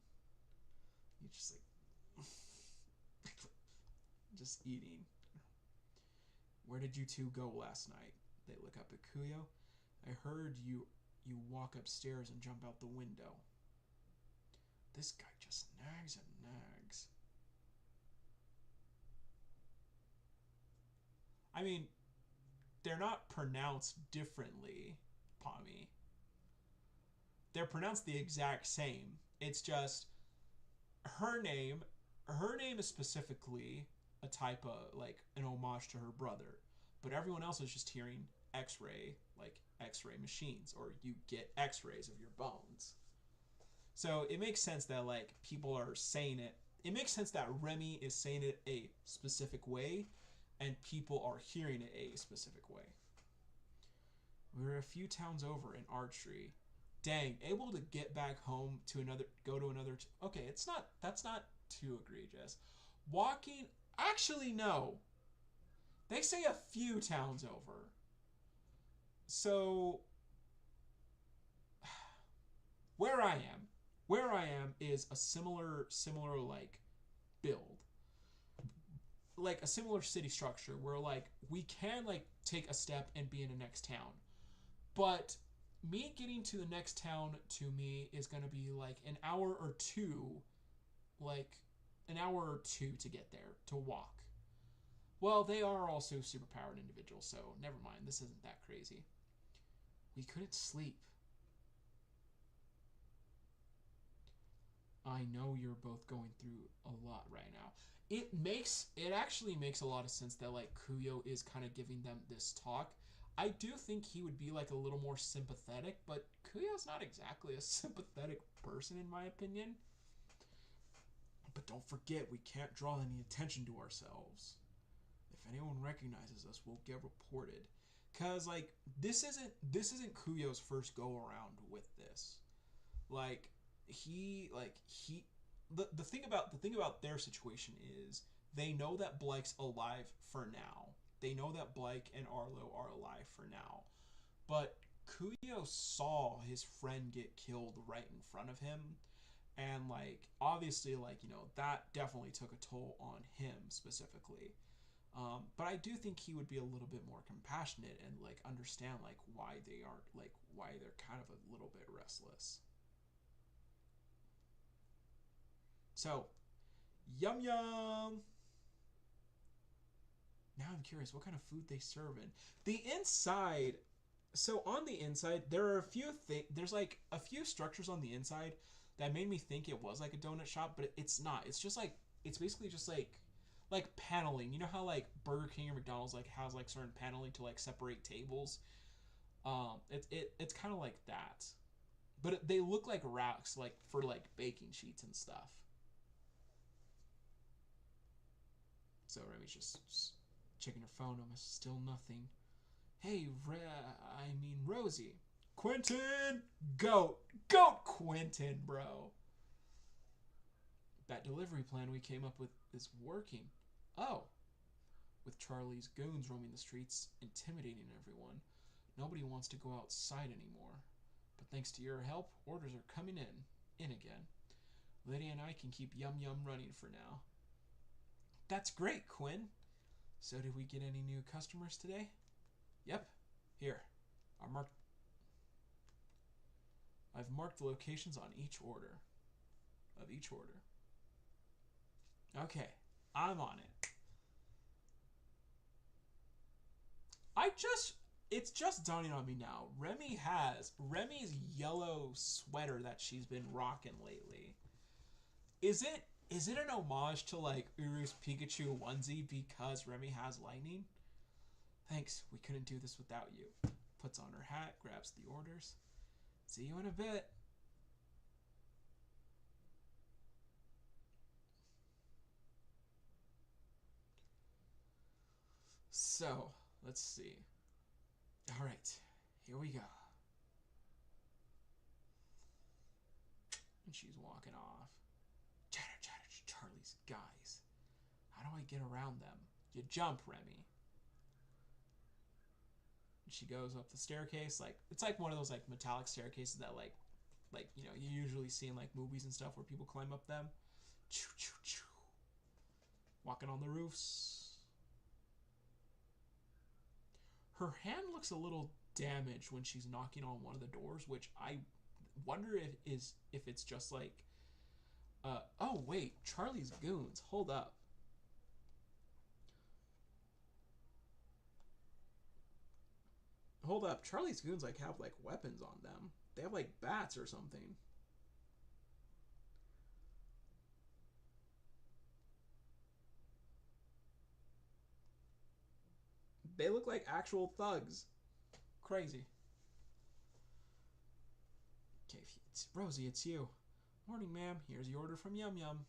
He's just like, just eating. Where did you two go last night? They look up at Kuyo. I heard you walk upstairs and jump out the window. This guy just nags and nags. I mean, they're not pronounced differently, Pommy. They're pronounced the exact same. It's just her name her name is specifically a type of like an homage to her brother, but everyone else is just hearing X-ray, like X-ray machines, or you get X-rays of your bones. So it makes sense that like people are saying it. It makes sense that Remy is saying it a specific way, and people are hearing it a specific way. We were a few towns over in Archery. Dang, able to get back home to another, go to another. Okay, it's not. That's not too egregious. Walking. Actually, no. They say a few towns over. So where I am, is a similar like build, like a similar city structure where like we can like take a step and be in the next town, but me getting to the next town to me is gonna be like an hour or two, like an hour or two to get there to walk. Well, they are also superpowered individuals, so never mind. This isn't that crazy. We couldn't sleep. I know you're both going through a lot right now. It actually makes a lot of sense that like Kuyo is kind of giving them this talk. I do think he would be like a little more sympathetic, but Kuyo's not exactly a sympathetic person in my opinion. But don't forget, we can't draw any attention to ourselves. If anyone recognizes us, we'll get reported. Cause like this isn't Kuyo's first go around with this. Like the thing about their situation is they know that Blyke's alive for now. They know that Blyke and Arlo are alive for now. But Kuyo saw his friend get killed right in front of him, and like obviously like that definitely took a toll on him specifically. But I do think he would be a little bit more compassionate and like understand like why they're kind of a little bit restless. So, yum yum. Now I'm curious what kind of food they serve in. The inside. So on the inside, there are a few things. There's like a few structures on the inside that made me think it was like a donut shop, but it's not. It's just like it's basically just like paneling. You know how like Burger King or McDonald's like has like certain paneling to like separate tables. It's kind of like that, but they look like racks like for like baking sheets and stuff. So Remy's just checking her phone. Almost still nothing. Hey, Rosie. Quentin! Goat! Quentin, bro. That delivery plan we came up with is working. Oh. With Charlie's goons roaming the streets, intimidating everyone, nobody wants to go outside anymore. But thanks to your help, orders are coming in again. Lydia and I can keep Yum Yum running for now. That's great, Quinn. So did we get any new customers today? Yep. Here. I've marked the locations on each order. Okay. I'm on it. It's just dawning on me now. Remy's yellow sweater that she's been rocking lately. Is it an homage to like Uru's Pikachu onesie because Remy has lightning? Thanks, we couldn't do this without you. Puts on her hat, grabs the orders. See you in a bit. So, let's see. Alright, here we go. And she's walking off. Chatter, Charlie's guys. How do I get around them? You jump, Remy. And she goes up the staircase. Like it's like one of those like metallic staircases that like you usually see in like movies and stuff where people climb up them. Choo, choo, choo. Walking on the roofs. Her hand looks a little damaged when she's knocking on one of the doors, which I wonder if it's just like oh wait, Charlie's goons. Hold up. Charlie's goons like have like weapons on them. They have like bats or something. They look like actual thugs. Crazy. Okay, it's Rosie, it's you. Morning, ma'am. Here's your order from Yum Yum.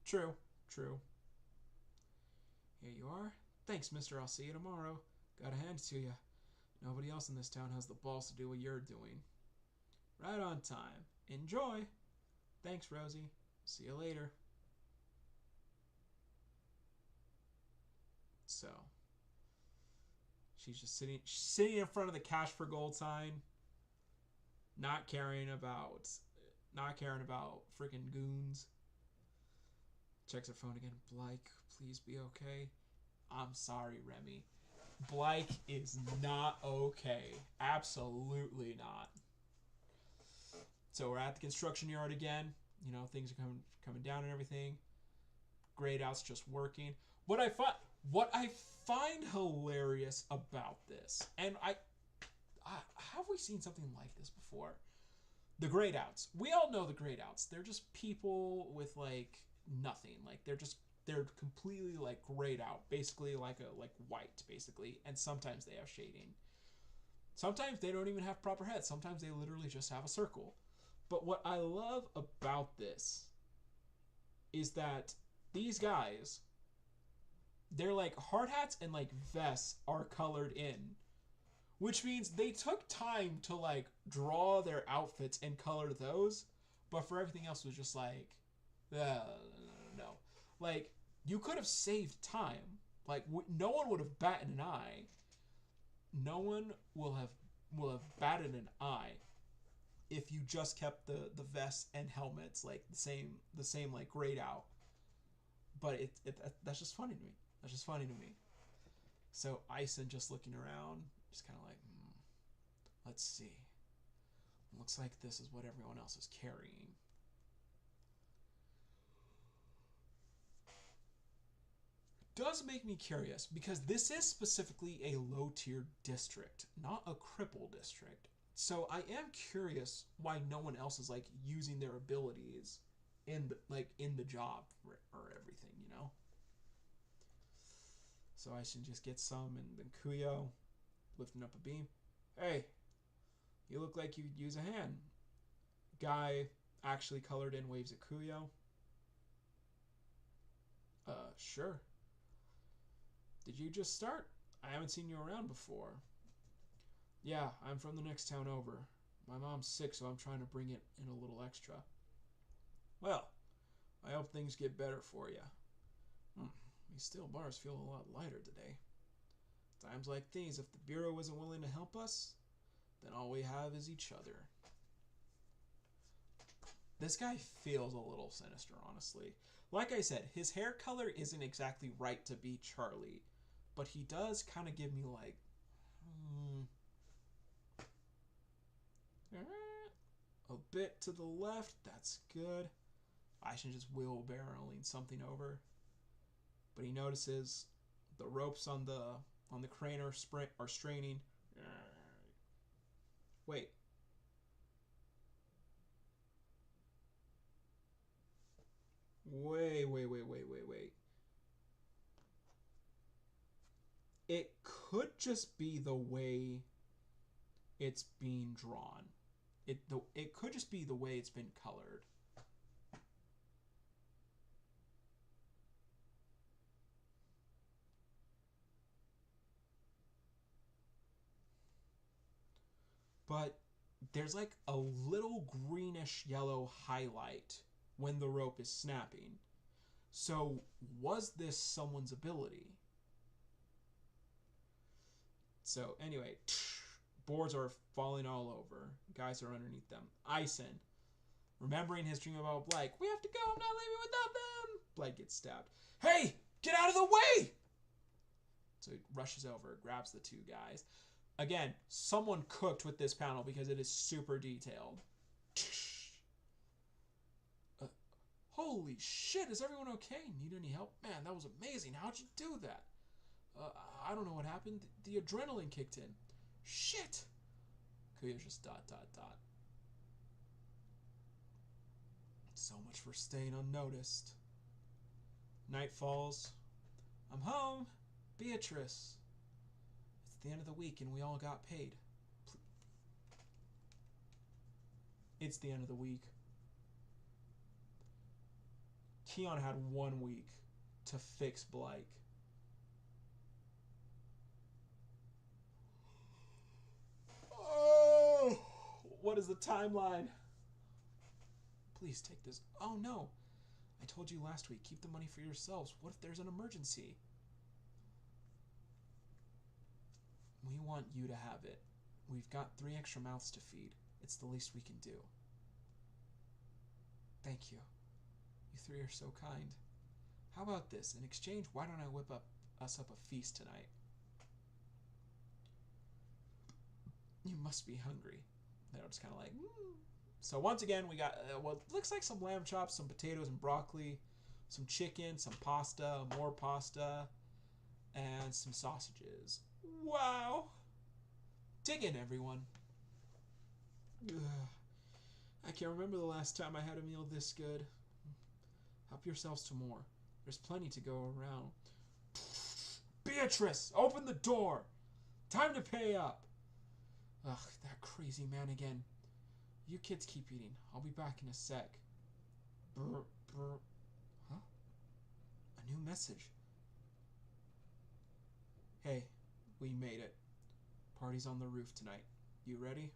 True. Here you are. Thanks, mister. I'll see you tomorrow. Gotta hand it to you. Nobody else in this town has the balls to do what you're doing. Right on time. Enjoy. Thanks, Rosie. See you later. So, she's just sitting in front of the Cash for Gold sign, not caring about freaking goons. Checks her phone again. Blake, please be okay. I'm sorry, Remy. Blake is not okay. Absolutely not. So we're at the construction yard again. You know, things are coming down and everything. Grade out's just working. What I find hilarious about this, and I have we seen something like this before? The grade outs. We all know the grade outs. They're just people with like nothing. Like they're completely like grayed out, basically like white, basically. And sometimes they have shading. Sometimes they don't even have proper heads. Sometimes they literally just have a circle. But what I love about this is that these guys, they're like hard hats and like vests are colored in, which means they took time to like draw their outfits and color those, but for everything else was just like, no. Like, you could have saved time. Like, no one would have batted an eye. No one will have batted an eye if you just kept the vests and helmets like the same like grayed out. But that's just funny to me. That's just funny to me. So Ison just looking around, just kind of like, let's see. Looks like this is what everyone else is carrying. Does make me curious because this is specifically a low-tier district, not a cripple district. So I am curious why no one else is like using their abilities in the job or everything, you know. So I should just get some, and then Kuyo lifting up a beam. Hey, you look like you could use a hand. Guy actually colored in waves at Kuyo. Sure. Did you just start? I haven't seen you around before. Yeah, I'm from the next town over. My mom's sick, so I'm trying to bring it in a little extra. Well, I hope things get better for you. These steel bars feel a lot lighter today. Times like these, if the Bureau isn't willing to help us, then all we have is each other. This guy feels a little sinister, honestly. Like I said, his hair color isn't exactly right to be Charlie, but he does kind of give me like, a bit to the left. That's good. I should just wheelbarrowing something over, but he notices the ropes on the crane are straining. Wait. Wait. It could just be the way it's being drawn. It could just be the way it's been colored. But there's like a little greenish yellow highlight when the rope is snapping. So was this someone's ability? So anyway, boards are falling all over. Guys are underneath them. Ison, remembering his dream about Blake. We have to go. I'm not leaving without them. Blake gets stabbed. Hey, get out of the way! So he rushes over, grabs the two guys. Again, someone cooked with this panel because it is super detailed. Holy shit, is everyone okay? Need any help? Man, that was amazing. How'd you do that? I don't know what happened. The adrenaline kicked in. Shit. Kuya's just ... So much for staying unnoticed. Night falls. I'm home, Beatrice. It's the end of the week and we all got paid. It's the end of the week. Keon had 1 week to fix Blake. Oh, what is the timeline? Please take this. Oh no. I told you last week, keep the money for yourselves. What if there's an emergency? We want you to have it. We've got 3 extra mouths to feed. It's the least we can do. Thank you. You 3 are so kind. How about this? In exchange, why don't I whip us up a feast tonight? You must be hungry. They're just kind of like, So once again, we got what looks like some lamb chops, some potatoes and broccoli, some chicken, some pasta, more pasta, and some sausages. Wow! Dig in, everyone. Ugh. I can't remember the last time I had a meal this good. Help yourselves to more. There's plenty to go around. Beatrice, open the door. Time to pay up. Ugh, that crazy man again. You kids keep eating. I'll be back in a sec. Brr, brr. Huh? A new message. Hey, we made it. Party's on the roof tonight. You ready?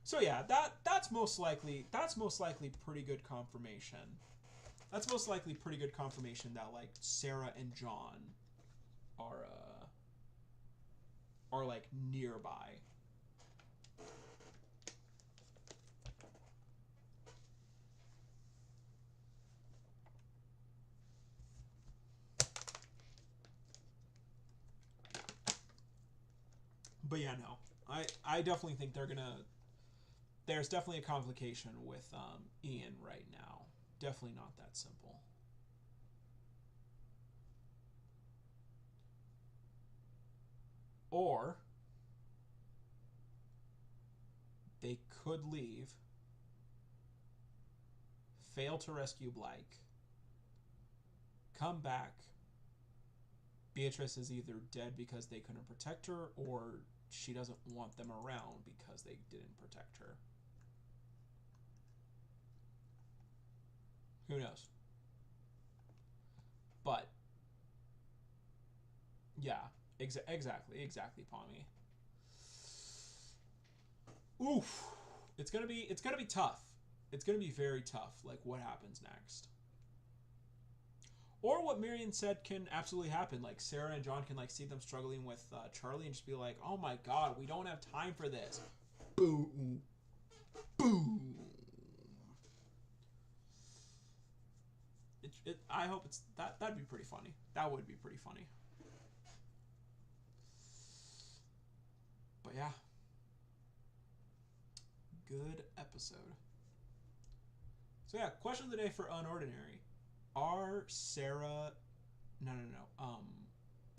So yeah, that's most likely pretty good confirmation. That's most likely pretty good confirmation that like Sarah and John are like nearby. But yeah, no. I definitely think there's definitely a complication with Ian right now. Definitely not that simple. Or they could leave, fail to rescue Blake, come back. Beatrice is either dead because they couldn't protect her, or she doesn't want them around because they didn't protect her. Who knows? But yeah, exactly, Pommy. Oof, it's gonna be tough. It's gonna be very tough. Like what happens next, or what Marion said can absolutely happen. Like Sarah and John can like see them struggling with Charlie and just be like, "Oh my God, we don't have time for this." Boom, boom. I hope it's that'd be pretty funny. That would be pretty funny. But yeah. Good episode. So yeah, question of the day for Unordinary. Are Sarah no,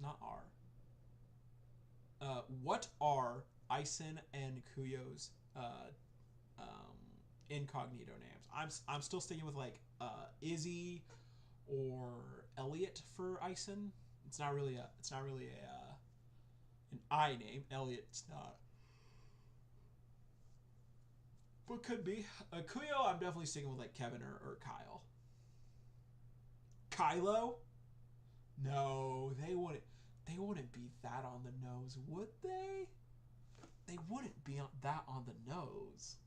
not R. What are Ison and Kuyo's incognito names? I'm still sticking with like Izzy or Elliot for Ison. It's not really an I name. Elliot's not. But could be. Kuyo, I'm definitely sticking with like Kevin or Kyle. Kylo? No, they wouldn't be that on the nose, would they? They wouldn't be that on the nose.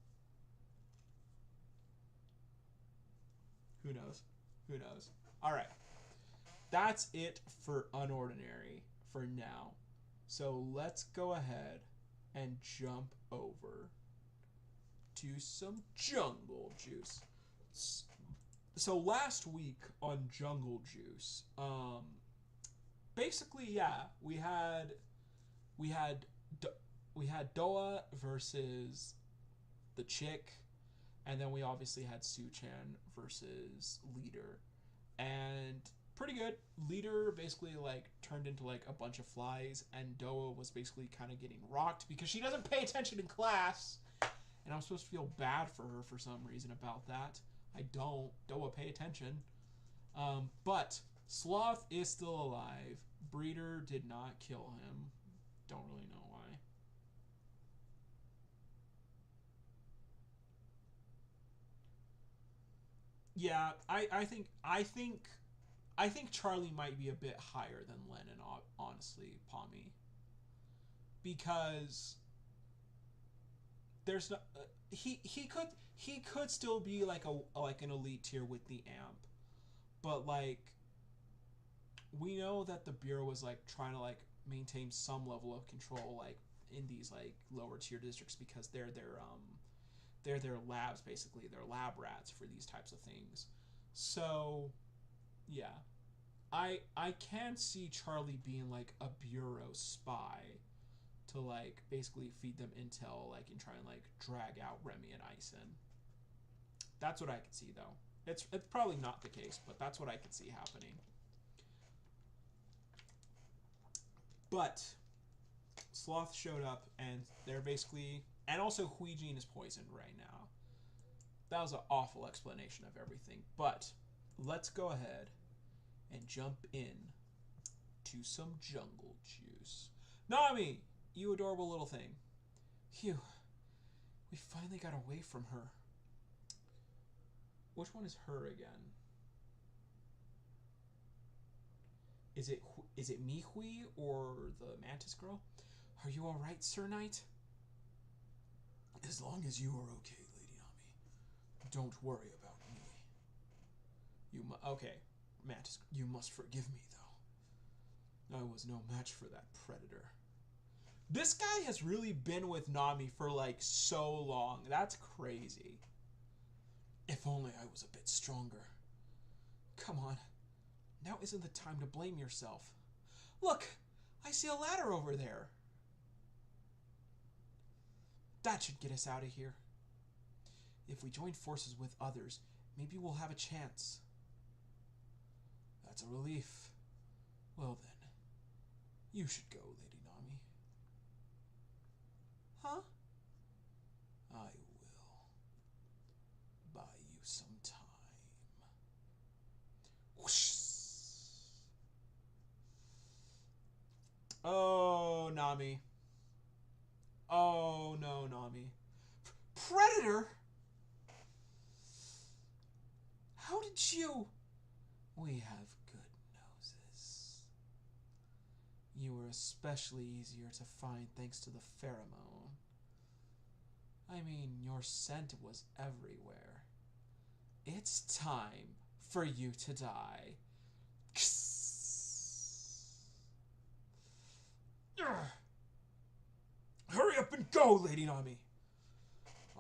Who knows? Who knows? All right. That's it for Unordinary for now. So let's go ahead and jump over to some Jungle Juice. So last week on Jungle Juice, basically, yeah, we had Doa versus the chick, and then we obviously had Su-chan versus Leader, and pretty good. Leader basically like turned into like a bunch of flies, and Doa was basically kind of getting rocked because she doesn't pay attention in class, and I'm supposed to feel bad for her for some reason about that. I don't. Don't pay attention. But Sloth is still alive. Breeder did not kill him. Don't really know why. Yeah, I think Charlie might be a bit higher than Lennon, honestly, Pommy, because there's no he could still be like a like an elite tier with the amp, but like we know that the bureau was like trying to like maintain some level of control like in these like lower tier districts because they're their labs basically, they're lab rats for these types of things. So yeah, I can see Charlie being like a bureau spy to like basically feed them intel like and try and like drag out Remy and Ison. That's what I can see though. It's probably not the case, but that's what I can see happening. But Sloth showed up and they're basically, and also Huijin is poisoned right now. That was an awful explanation of everything, but let's go ahead and jump in to some jungle juice. Nami, you adorable little thing. Phew, we finally got away from her. Which one is her again? Is it Mihui or the Mantis girl? Are you all right, Sir Knight? As long as you are okay, Lady Nami. Don't worry about me. Okay, Mantis, you must forgive me though. I was no match for that predator. This guy has really been with Nami for like so long. That's crazy. If only I was a bit stronger. Come on. Now isn't the time to blame yourself. Look, I see a ladder over there. That should get us out of here. If we join forces with others, maybe we'll have a chance. That's a relief. Well then, you should go, Lady Nami. Huh? I will buy you some time. Whoosh. Oh, Nami. Oh, no, Nami. Predator? How did you... We have good noses. You were especially easier to find thanks to the pheromone. I mean, your scent was everywhere. It's time for you to die. Hurry up and go, Lady Nami.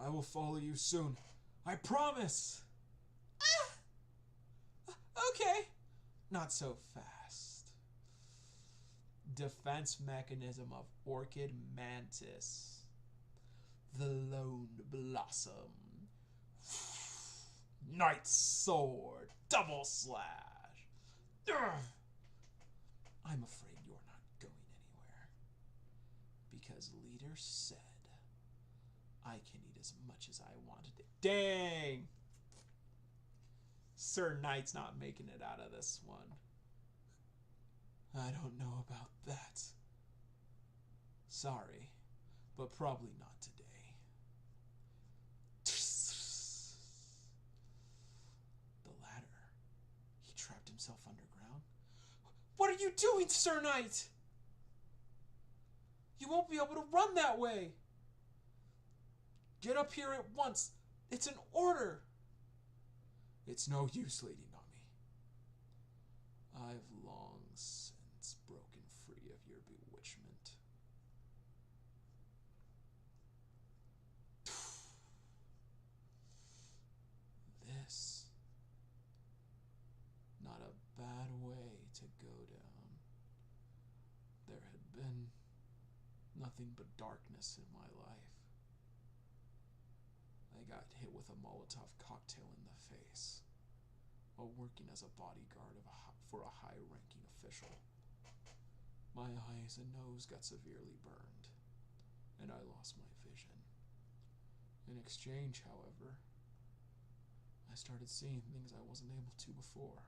I will follow you soon. I promise. Okay. Not so fast. Defense mechanism of Orchid Mantis. The Lone Blossom. Night Sword. Double Slash. I'm afraid you're not going anywhere. Because Leader said I can eat as much as I wanted to. Dang! Sir Knight's not making it out of this one. I don't know about that. Sorry, but probably not today. The ladder. He trapped himself underground. What are you doing, Sir Knight? You won't be able to run that way. Get up here at once. It's an order. It's no use, Lady Nami. I've long since broken free of your bewitchment. This, not a bad way to go down. There had been nothing but darkness in my life. I got hit with a Molotov cocktail in the face while working as a bodyguard for a high-ranking official. My eyes and nose got severely burned, and I lost my vision. In exchange, however, I started seeing things I wasn't able to before.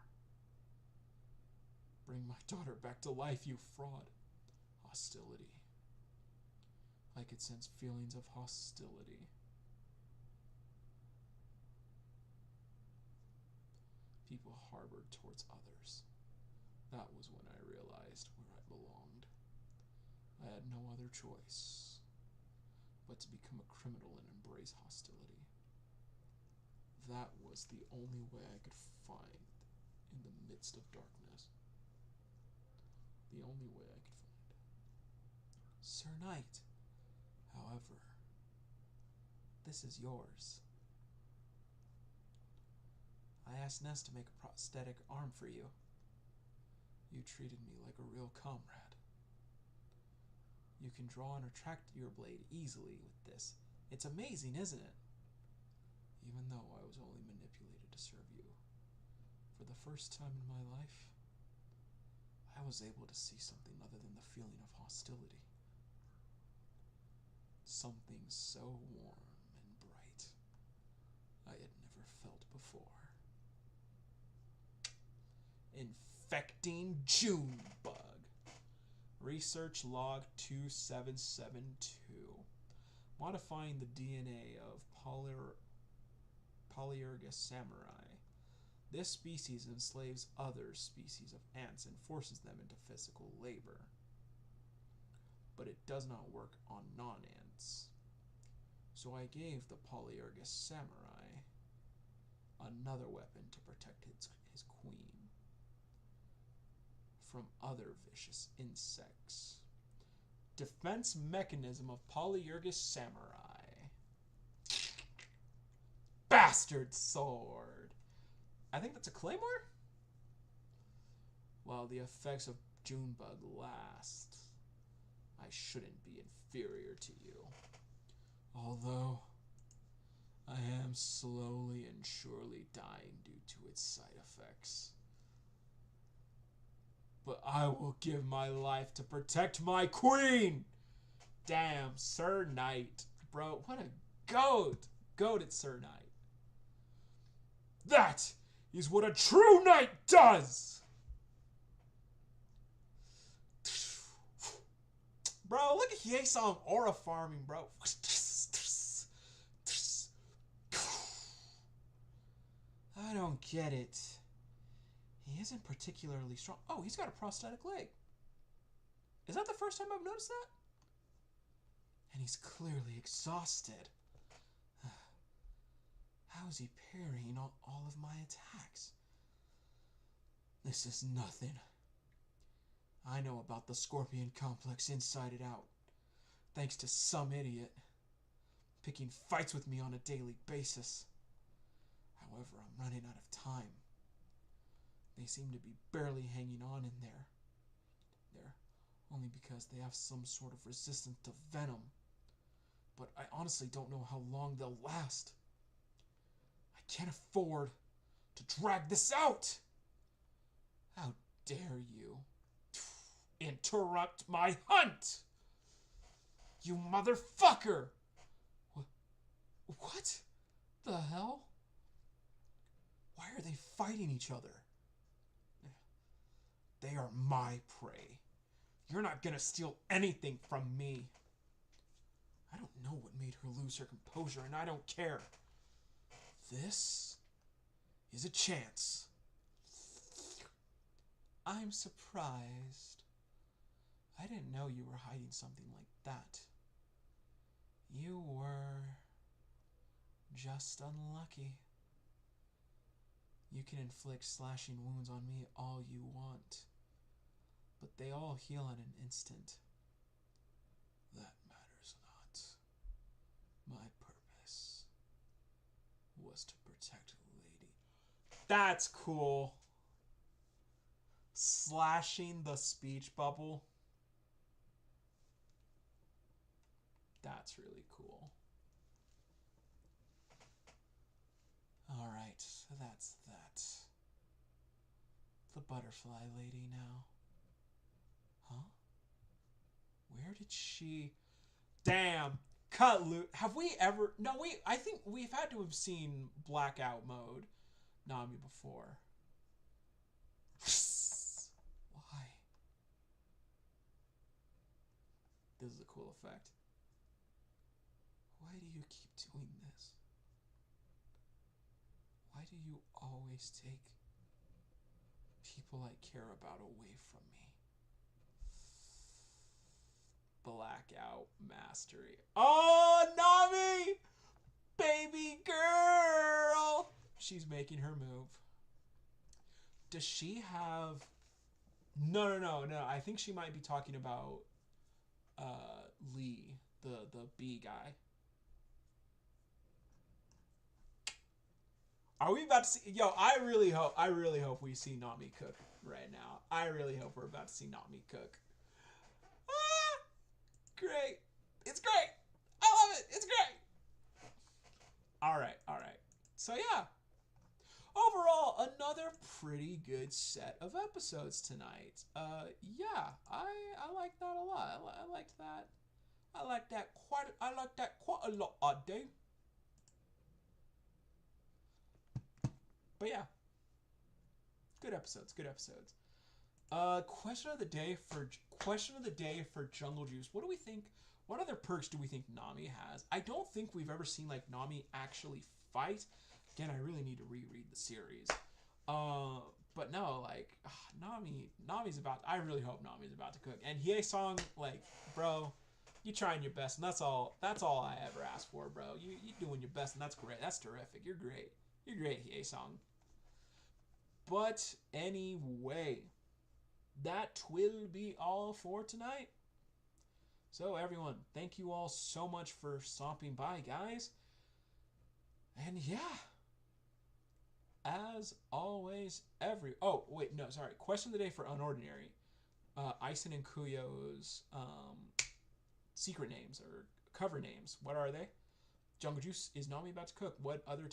Bring my daughter back to life, you fraud. Hostility. I could sense feelings of hostility. People harbored towards others. That was when I realized where I belonged. I had no other choice but to become a criminal and embrace hostility. That was the only way I could find in the midst of darkness. The only way I could find. Sir Knight, however, this is yours. I asked Ness to make a prosthetic arm for you. You treated me like a real comrade. You can draw and retract your blade easily with this. It's amazing, isn't it? Even though I was only manipulated to serve you. For the first time in my life, I was able to see something other than the feeling of hostility. Something so warm and bright I had never felt before. Infecting June bug. Research log 2772. Modifying the DNA of Polyergus samurai. This species enslaves other species of ants and forces them into physical labor. But it does not work on non-ants. So I gave the Polyergus samurai another weapon to protect his queen from other vicious insects. Defense mechanism of Polyergus samurai. Bastard sword. I think that's a claymore? While the effects of Junebug last, I shouldn't be inferior to you. Although, I am slowly and surely dying due to its side effects. But I will give my life to protect my queen! Damn, Sir Knight. Bro, what a goat! Goated Sir Knight. That is what a true knight does! Bro, look at Hye-sung aura farming, bro. I don't get it. He isn't particularly strong. Oh, he's got a prosthetic leg. Is that the first time I've noticed that? And he's clearly exhausted. How is he parrying all of my attacks? This is nothing. I know about the Scorpion Complex inside and out, thanks to some idiot picking fights with me on a daily basis. However, I'm running out of time. They seem to be barely hanging on in there. Only because they have some sort of resistance to venom. But I honestly don't know how long they'll last. I can't afford to drag this out! How dare you interrupt my hunt! You motherfucker! What the hell? Why are they fighting each other? They are my prey. You're not gonna steal anything from me. I don't know what made her lose her composure, and I don't care. This is a chance. I'm surprised. I didn't know you were hiding something like that. You were just unlucky. You can inflict slashing wounds on me all you want, but they all heal in an instant. That matters not. My purpose was to protect Lady. That's cool. Slashing the speech bubble. That's really cool. Alright, so that's that. The butterfly lady now. Huh? Where did she... Damn! Cut loose. Have we ever? No, I think we've had to have seen blackout mode Nami before. Why? This is a cool effect. Why do you keep doing this? Why do you always take people I care about away from me? Blackout mastery. Oh, Nami! Baby girl! She's making her move. Does she have... No. I think she might be talking about Lee, the bee guy. Are we about to see... Yo, I really hope we see Nami cook right now. I really hope we're about to see Nami cook. Ah! Great. It's great. I love it. It's great. All right. So, yeah. Overall, another pretty good set of episodes tonight. Yeah, I like that a lot. I liked that. I like that quite a lot, dude. But yeah, good episodes. Question of the day for Jungle Juice. What do we think? What other perks do we think Nami has? I don't think we've ever seen like Nami actually fight. Again, I really need to reread the series. But no, like Nami's about. I really hope Nami's about to cook. And Hye-song, like, bro, you trying your best, and that's all I ever ask for, bro. You doing your best, and that's great. That's terrific. You're great. You're great, Hye-song. But anyway, that will be all for tonight. So everyone, thank you all so much for stopping by, guys. And yeah, as always, question of the day for Unordinary. Ison and Kuyo's secret names or cover names. What are they? Jungle Juice, is Nami about to cook? What other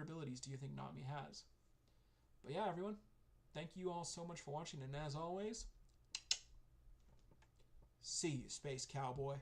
abilities do you think Nami has? But yeah, everyone, thank you all so much for watching, and as always, see you, Space Cowboy.